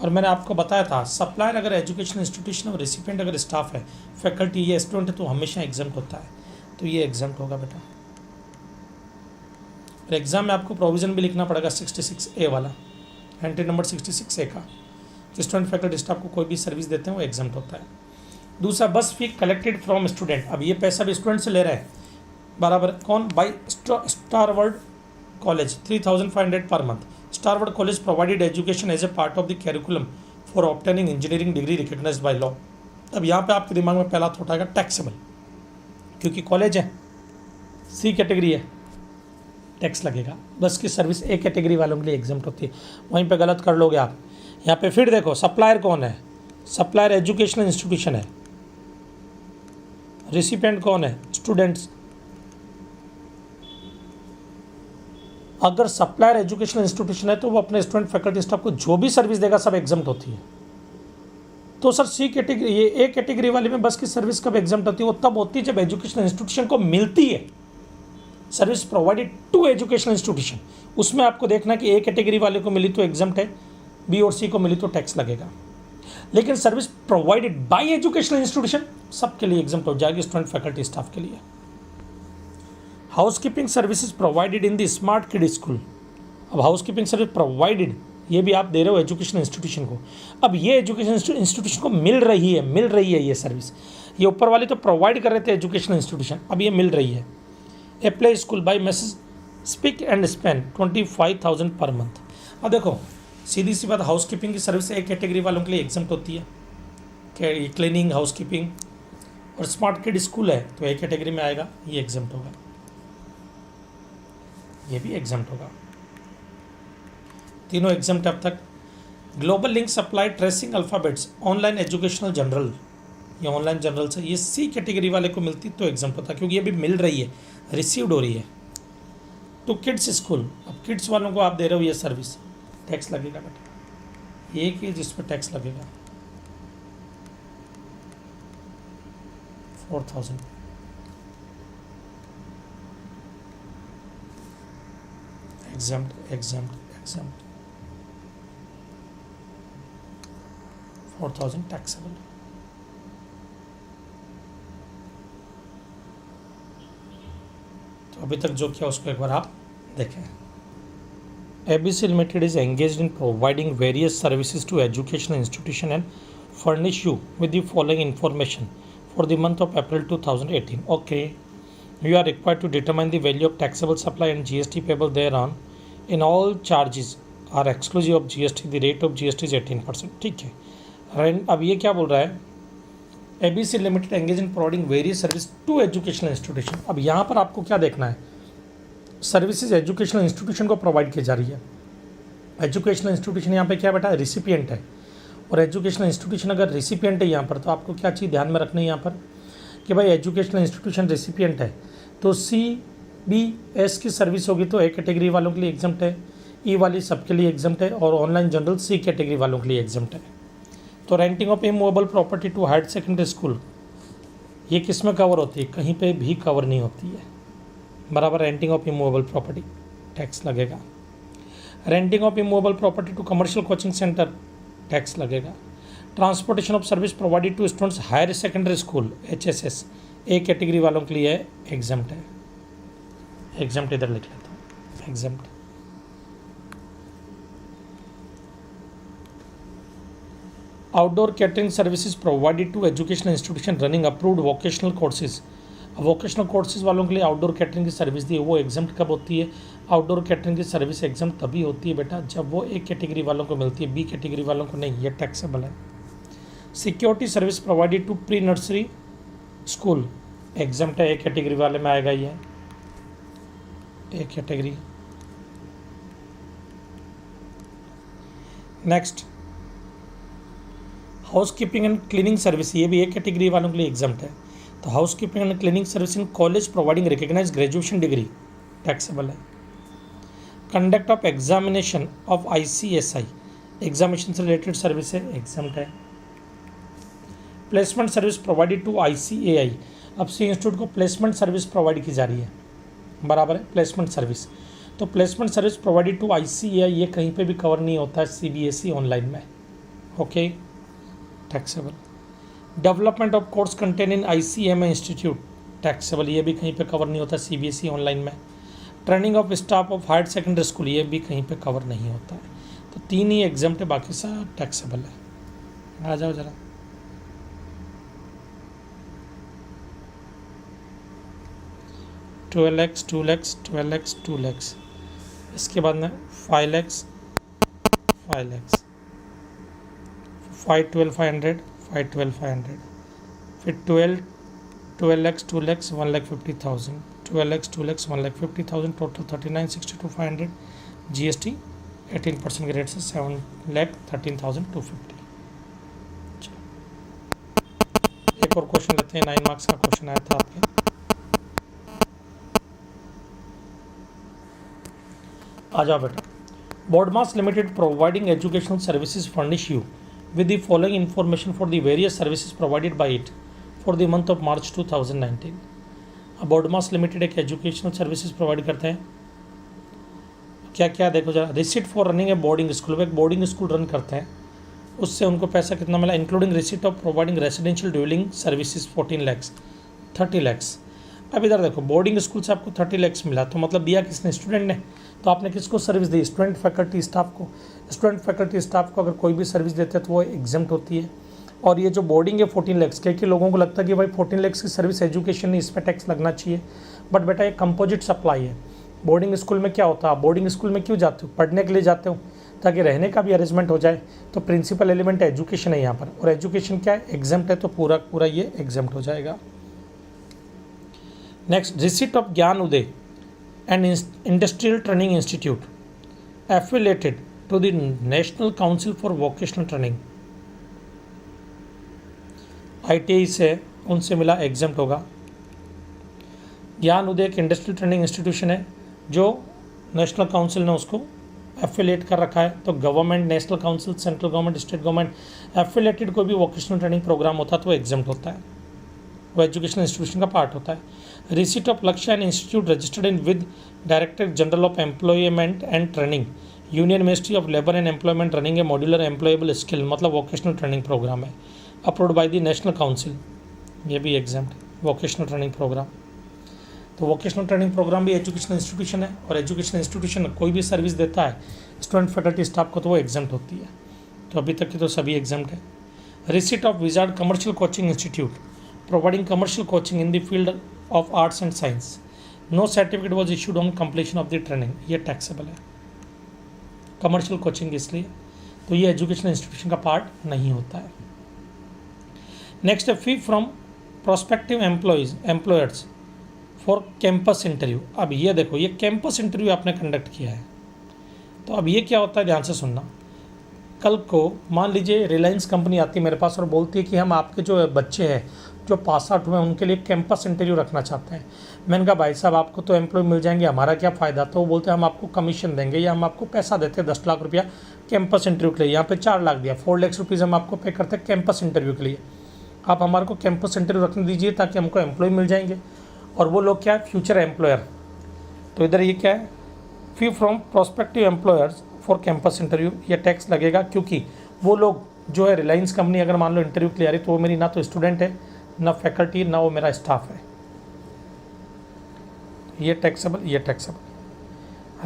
और मैंने आपको बताया था सप्लायर अगर एजुकेशनल इंस्टीट्यूशन और रेसिपिएंट अगर स्टाफ है, फैकल्टी ये स्टूडेंट है, तो हमेशा एग्जाम्प्ट होता है। तो ये एग्जाम्प्ट होगा बेटा। और एग्जाम में आपको प्रोविजन भी लिखना पड़ेगा 66A वाला, एंट्री नंबर 66A का, कि स्टूडेंट फैकल्टी स्टाफ को कोई भी सर्विस देते हैं वो एग्जाम्प्ट होता है। दूसरा, बस फी कलेक्टेड फ्रॉम स्टूडेंट। अब ये पैसा भी स्टूडेंट से ले रहे हैं बराबर। कौन? By स्टारवर्ड college 3,500 per month. Starward college provided education as a part of the curriculum for obtaining engineering degree recognised by law. अब यहाँ पे आपके दिमाग में पहला थॉट आएगा टैक्सेबल, क्योंकि कॉलेज है, C कैटेगरी है, टैक्स लगेगा। बस की सर्विस ए कैटेगरी वालों के लिए एग्जम्प्ट होती है। वहीं पे गलत कर लोगे आप। यहाँ पे फिर देखो सप्लायर कौन है, सप्लायर एजुकेशनल इंस्टीट्यूशन है, रिसिपेंट कौन है, स्टूडेंट्स। अगर सप्लायर एजुकेशनल इंस्टीट्यूशन है तो वो अपने स्टूडेंट फैकल्टी स्टाफ को जो भी सर्विस देगा सब एग्जम्प्ट होती है। तो सर सी कैटेगरी, ये ए कैटेगरी वाले में बस की सर्विस कब एग्जम्प्ट होती है? वो तब होती है जब एजुकेशनल इंस्टीट्यूशन को मिलती है service provided to educational institution. उसमें आपको देखना कि ए कैटेगरी वाले को मिली तो एग्जम्प्ट है, बी और सी को मिली तो टैक्स लगेगा। लेकिन service provided bye educational institution सबके लिए एग्जम्प्ट हो जाएगी, स्टूडेंट फैकल्टी स्टाफ के लिए। Housekeeping services provided in the smart kid school. अब हाउसकीपिंग सर्विस प्रोवाइडेड, ये भी आप दे रहे हो एजुकेशनल इंस्टीट्यूशन को। अब ये एजुकेशन इंस्टीट्यूशन को मिल रही है ये सर्विस। ये ऊपर वाली तो प्रोवाइड कर रहे थे एजुकेशनल इंस्टीट्यूशन, अब ये मिल रही है। A play school by messrs Spick and Span 25,000 per month. अब देखो सीधी सी बात, हाउसकीपिंग की सर्विस ए कैटेगरी वालों के लिए एग्जम्प्ट होती है, क्लीनिंग, हाउसकीपिंग। और स्मार्ट किड स्कूल है तो ए कैटेगरी में आएगा, ये एग्जम्प्ट होगा, ये भी एग्जम्प्ट होगा। तीनों एग्जम्प्ट अब तक। Global link supply tracing alphabets online educational general, ये ऑनलाइन जनरल से ये सी कैटेगरी वाले को मिलती तो एग्जम्प्ट होता, क्योंकि ये भी मिल रही है, रिसीव्ड हो रही है। तो किड्स स्कूल, अब किड्स वालों को आप दे रहे हो ये सर्विस, टैक्स लगेगा बेटा। एक ही जिस पर टैक्स लगेगा 4,000। Exempt exempt exempt 4,000 taxable. तो अभी तक जो किया उसको एक बार आप देखें। ABC Limited is engaged in providing various services to educational institution and furnish you with the following information for the month of April 2018. Okay, you are required to determine the value of taxable supply and GST payable thereon. In all charges are exclusive of GST. The rate of GST is 18%. ठीक है। अब ये क्या बोल रहा है? ABC Limited engaged in providing various service to educational institution। अब यहाँ पर आपको क्या देखना है? सर्विसेज एजुकेशनल इंस्टीट्यूशन को प्रोवाइड की जा रही है। एजुकेशनल इंस्टीट्यूशन यहाँ पे क्या बेटा, रिसिपिएंट है। और एजुकेशनल इंस्टीट्यूशन अगर रिसिपिएंट है यहाँ पर, तो आपको क्या चीज़ ध्यान में रखनी है यहाँ पर कि भाई एजुकेशनल इंस्टीट्यूशन रिसिपिएंट है तो CBS की सर्विस होगी तो ए कैटेगरी वालों के लिए एग्जम्प्ट है, ई वाली सबके लिए एग्जम्प्ट है, और ऑनलाइन जनरल सी कैटेगरी वालों के लिए एग्जम्प्ट है। तो renting of immovable property to higher secondary school, ये किस में कवर होती है? कहीं पे भी कवर नहीं होती है, बराबर। Renting of immovable property tax लगेगा। Renting of immovable property to commercial coaching centre tax लगेगा। Transportation of service provided to students higher secondary school HSS A category वालों के लिए एग्जम्प्ट है। एग्जम्प्ट इधर लिख लेता हूँ, exempt. Outdoor catering services provided to educational institution running approved vocational courses. Vocational courses वालों के लिए आउटडोर कैटरिंग की सर्विस दी है, वो एग्जम्प्ट कब होती है? आउटडोर कैटरिंग की सर्विस एग्जम्प्ट तभी होती है बेटा जब वो एक कैटेगरी वालों को मिलती है, बी कैटेगरी वालों को नहीं, ये टैक्सेबल है। Security service provided to pre nursery school exempt है, एक कैटेगरी वाले में आएगा ये, एक कैटेगरी। Next, house keeping and cleaning service, ये भी एक कैटेगरी वालों के लिए एग्जम्प्ट है। तो house keeping and cleaning service in college providing recognise graduation degree taxable है। Conduct of examination of ICSI, examination से रिलेटेड सर्विस है, एग्जम्प्ट है। Placement service provided to ICAI, अब सी इंस्टीट्यूट को प्लेसमेंट सर्विस प्रोवाइड की जा रही है, बराबर है, प्लेसमेंट सर्विस। तो placement service provided to ICAI ये कहीं पे भी कवर नहीं होता है CBSE ऑनलाइन में, okay, taxable. Development of course content in ICMA institute taxable, ये भी कहीं पे कवर नहीं होता CBSE ऑनलाइन में। Training of staff of higher secondary school, ये भी कहीं पे कवर नहीं होता है। तो तीन ही एग्जम्प्ट है, बाकी सब टैक्सेबल है। आ जाओ जरा, $12,00,000 $2,00,000 $12,00,000 $2,00,000, इसके बाद में $5,00,000 $5,00,000, 5,12,500 5,12,500, फिर $12,00,000 $2,00,000 1,50,000 12 lakhs, 2 lakhs, 1,50,000, टोटल 39,62,500, GST 18% के रेट से 7,13,250। एक और क्वेश्चन लेते हैं, 9 मार्क्स का क्वेश्चन आया था आपके। आ जाओ बेटा। Boardmas limited providing educational services furnish you with the following information for the various services provided by it for the month of March 2019। अब बोर्डमास लिमिटेड एक एजुकेशनल सर्विसेज प्रोवाइड करते हैं। क्या क्या देखो जरा। Receipt for running A boarding school, वो एक बोर्डिंग स्कूल रन करते हैं, उससे उनको पैसा कितना मिला, including receipt of providing residential dwelling services 14 lakhs, 30 lakhs। अब इधर देखो, बोर्डिंग स्कूल से आपको 30 lakhs मिला, तो मतलब दिया किसने, स्टूडेंट ने। तो आपने किसको सर्विस दी, स्टूडेंट फैकल्टी स्टाफ को। स्टूडेंट फैकल्टी स्टाफ को अगर कोई भी सर्विस देते हैं तो वो एग्जम्प्ट होती है। और ये जो बोर्डिंग है 14 lakhs, क्योंकि लोगों को लगता है कि भाई 14 lakhs की सर्विस एजुकेशन नहीं, इस पर टैक्स लगना चाहिए, बट बेटा ये कंपोजिट सप्लाई है। बोर्डिंग स्कूल में क्या होता है, आप बोर्डिंग स्कूल में क्यों जाते हो, पढ़ने के लिए जाते हो, ताकि रहने का भी अरेंजमेंट हो जाए। तो प्रिंसिपल एलिमेंट एजुकेशन है यहाँ पर, और एजुकेशन क्या है, एग्जम्प्ट है, तो पूरा पूरा ये एग्जम्प्ट हो जाएगा। Next, receipt of Gyan Uday and industrial training institute affiliated to the National Council for Vocational Training, ITI से उनसे मिला, एग्जम्प्ट होगा। ज्ञान उदय एक इंडस्ट्रियल ट्रेनिंग इंस्टीट्यूशन है जो नेशनल काउंसिल ने उसको एफिलेट कर रखा है। तो government, national council, central government, state government affiliated कोई भी वोकेशनल ट्रेनिंग प्रोग्राम होता है तो वो एग्जम्प्ट होता है, वो एजुकेशनल इंस्टीट्यूशन का पार्ट होता है। रिसीट ऑफ लक्ष्य and institute registered in with director general of employment and training, union ministry of labour and employment, running A modular employable skill, मतलब वोकेशनल ट्रेनिंग प्रोग्राम है, approved by the National council, ये भी एग्जम्प्ट वोकेशनल ट्रेनिंग प्रोग्राम। तो वोकेशनल ट्रेनिंग प्रोग्राम भी एजुकेशनल इंस्टीट्यूशन है, और एजुकेशनल इंस्टीट्यूशन कोई भी सर्विस देता है स्टूडेंट फैकल्टी स्टाफ को तो वो एग्जम्प्ट होती है। तो अभी तक की तो सभी एग्जम्प्ट है। Receipt of wizard commercial coaching institute providing commercial coaching in the field of arts and science, no certificate was issued on completion of the training, ये टैक्सेबल है। कमर्शियल कोचिंग इसलिए, तो ये एजुकेशनल इंस्टीट्यूशन का पार्ट नहीं होता है। नेक्स्ट है फी from prospective employers for campus interview. अब ये देखो, ये कैंपस इंटरव्यू आपने कंडक्ट किया है, तो अब ये क्या होता है, ध्यान से सुनना। कल को मान लीजिए रिलायंस कंपनी आती है मेरे पास और बोलती है कि हम आपके जो बच्चे हैं जो पास आउट हुए हैं उनके लिए कैंपस इंटरव्यू रखना चाहते हैं। मैंने कहा भाई साहब आपको तो एम्प्लॉय मिल जाएंगे, हमारा क्या फ़ायदा। तो वो बोलते हैं हम आपको कमीशन देंगे या हम आपको पैसा देते हैं 10 लाख रुपया कैंपस इंटरव्यू के लिए, यहाँ पे 4 लाख दिया, 4 लाख रुपीज़ हम आपको पे करते हैं कैंपस इंटरव्यू के लिए। आप हमारे को कैंपस इंटरव्यू रखने दीजिए ताकि हमको एम्प्लॉय मिल जाएंगे, और वो लोग क्या है, फ्यूचर एम्प्लॉयर। तो इधर ये क्या है, फी from prospective employers for campus interview, ये टैक्स लगेगा, क्योंकि वो लोग जो है रिलायंस कंपनी अगर मान लो इंटरव्यू के लिए आ रही तो वो मेरी ना तो स्टूडेंट है, ना फैकल्टी, ना वो मेरा स्टाफ है, ये टैक्सेबल, ये taxable.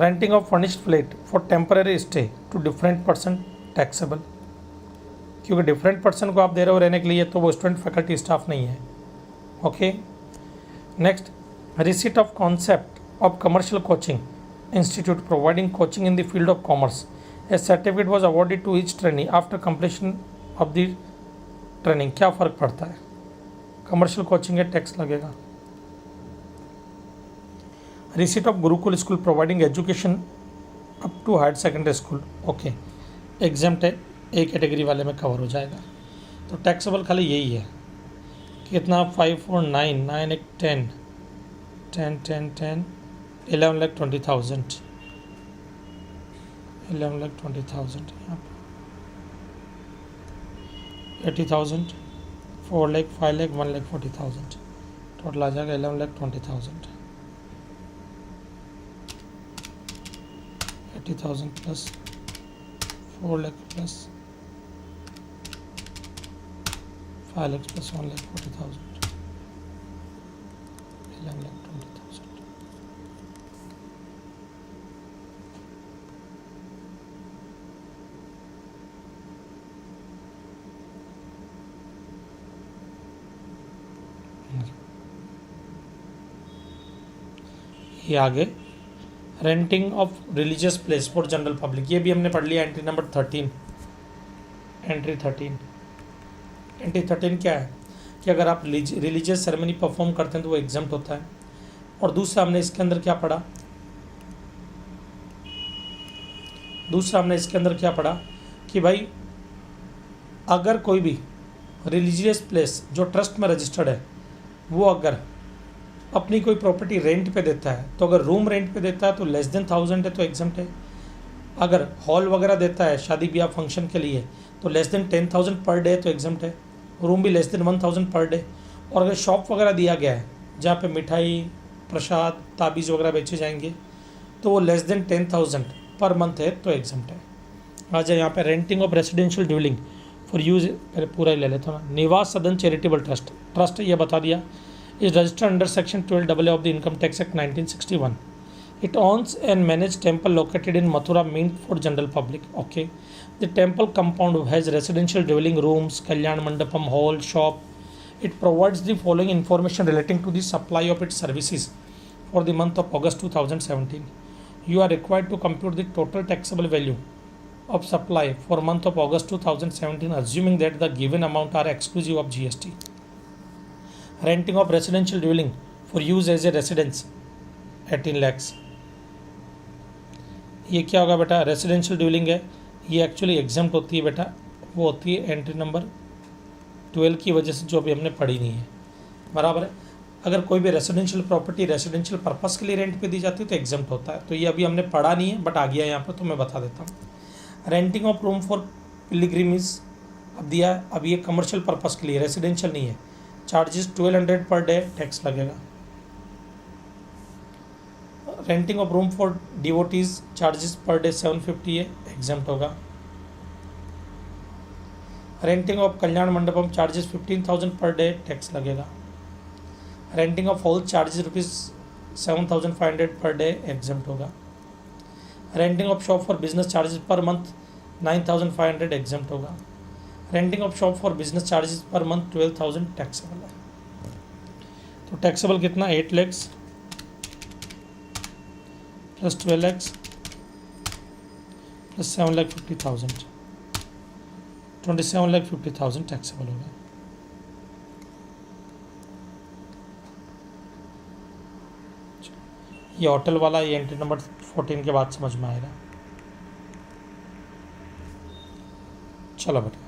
Renting of furnished flat for temporary stay to different person, taxable, क्योंकि डिफरेंट पर्सन को आप दे रहे हो रहने के लिए, तो वो स्टूडेंट फैकल्टी स्टाफ नहीं है। Okay. Next, receipt of concept of commercial coaching institute providing coaching in the field of commerce, a certificate was awarded to each trainee after completion of the training. क्या फ़र्क पड़ता है, कमर्शियल कोचिंग है, टैक्स लगेगा। Receipt of Gurukul school providing education up to higher secondary school, okay, exempt है, ए कैटेगरी वाले में कवर हो जाएगा। तो टैक्सेबल खाली यही है, कितना 5 और 9, 9 एक 10, 10 10 10 11,20,000, 11,20,000, यहाँ पर 80,000, 4 लाख, 5 लाख, 1,40,000, टोटल आ जाएगा 11,20,000। 80,000 plus 4 lakh plus 5 lakh plus 1,40,000, 11,20,000। ये आगे renting of religious place for general public, ये भी हमने पढ़ लिया, एंट्री नंबर 13। एंट्री 13 क्या है कि अगर आप रिलीजियस सेरेमनी परफॉर्म करते हैं तो वो एग्जम्प्ट होता है, और दूसरा हमने इसके अंदर क्या पढ़ा, कि भाई अगर कोई भी रिलीजियस प्लेस जो ट्रस्ट में रजिस्टर्ड है वो अगर अपनी कोई प्रॉपर्टी रेंट पे देता है, तो अगर रूम रेंट पे देता है तो लेस देन 1000 है तो एग्जम्प्ट है। अगर हॉल वगैरह देता है शादी ब्याह फंक्शन के लिए तो लेस देन 10,000 पर डे तो एग्जम्प्ट है, रूम भी लेस देन 1000 पर डे। और अगर शॉप वगैरह दिया गया है जहाँ पे मिठाई प्रसाद ताबीज़ वगैरह बेचे जाएंगे तो वो लेस देन 10,000 पर मंथ है तो एग्जम्प्ट है। आ जाए यहाँ पे renting of residential dwelling for use, पूरा ही ले लेता हूँ ना। निवास सदन चैरिटेबल ट्रस्ट ये बता दिया, is registered under section 12AA of the Income Tax Act 1961. It owns and manages temple located in Mathura meant for general public. Okay. The temple compound has residential dwelling rooms, Kalyan Mandapam, hall, shop. It provides the following information relating to the supply of its services for the month of August 2017. You are required to compute the total taxable value of supply for month of August 2017 assuming that the given amount are exclusive of GST. Renting of residential dwelling for use as a residence 18 lakhs. ये क्या होगा बेटा, रेसिडेंशियल ड्वेलिंग है, ये एक्चुअली एग्जाम्प्ट होती है बेटा, वो होती है एंट्री नंबर 12 की वजह से जो अभी हमने पढ़ी नहीं है, बराबर है। अगर कोई भी रेसिडेंशियल प्रॉपर्टी रेसिडेंशियल पर्पस के लिए रेंट पे दी जाती है तो एग्जाम्प्ट होता है, तो ये अभी हमने पढ़ा नहीं है बट आ गया यहाँ पर तो मैं बता देता हूँ। Renting of room for pilgrimage अब दिया है, अब ये कमर्शियल पर्पस के लिए रेसिडेंशियल नहीं है, चार्जेस 1200 पर डे टैक्स लगेगा। Renting of room for devotees charges per day 750 है, एग्जाम्प्ट होगा। Renting of Kalyana Mandapam charges 15,000 per day tax लगेगा। Renting of hall charges ₹7,500 per day exempt होगा। Renting of shop for business charges per month 9,500 exempt होगा। Renting of shop for business charges per month 12,000 taxable है। तो टैक्सेबल कितना, 8 lakhs plus 12 lakhs plus 7,50,000, 27,50,000 taxable हो गया। ये होटल वाला ये एंट्री नंबर 14 के बाद समझ में आएगा। चलो बेटा।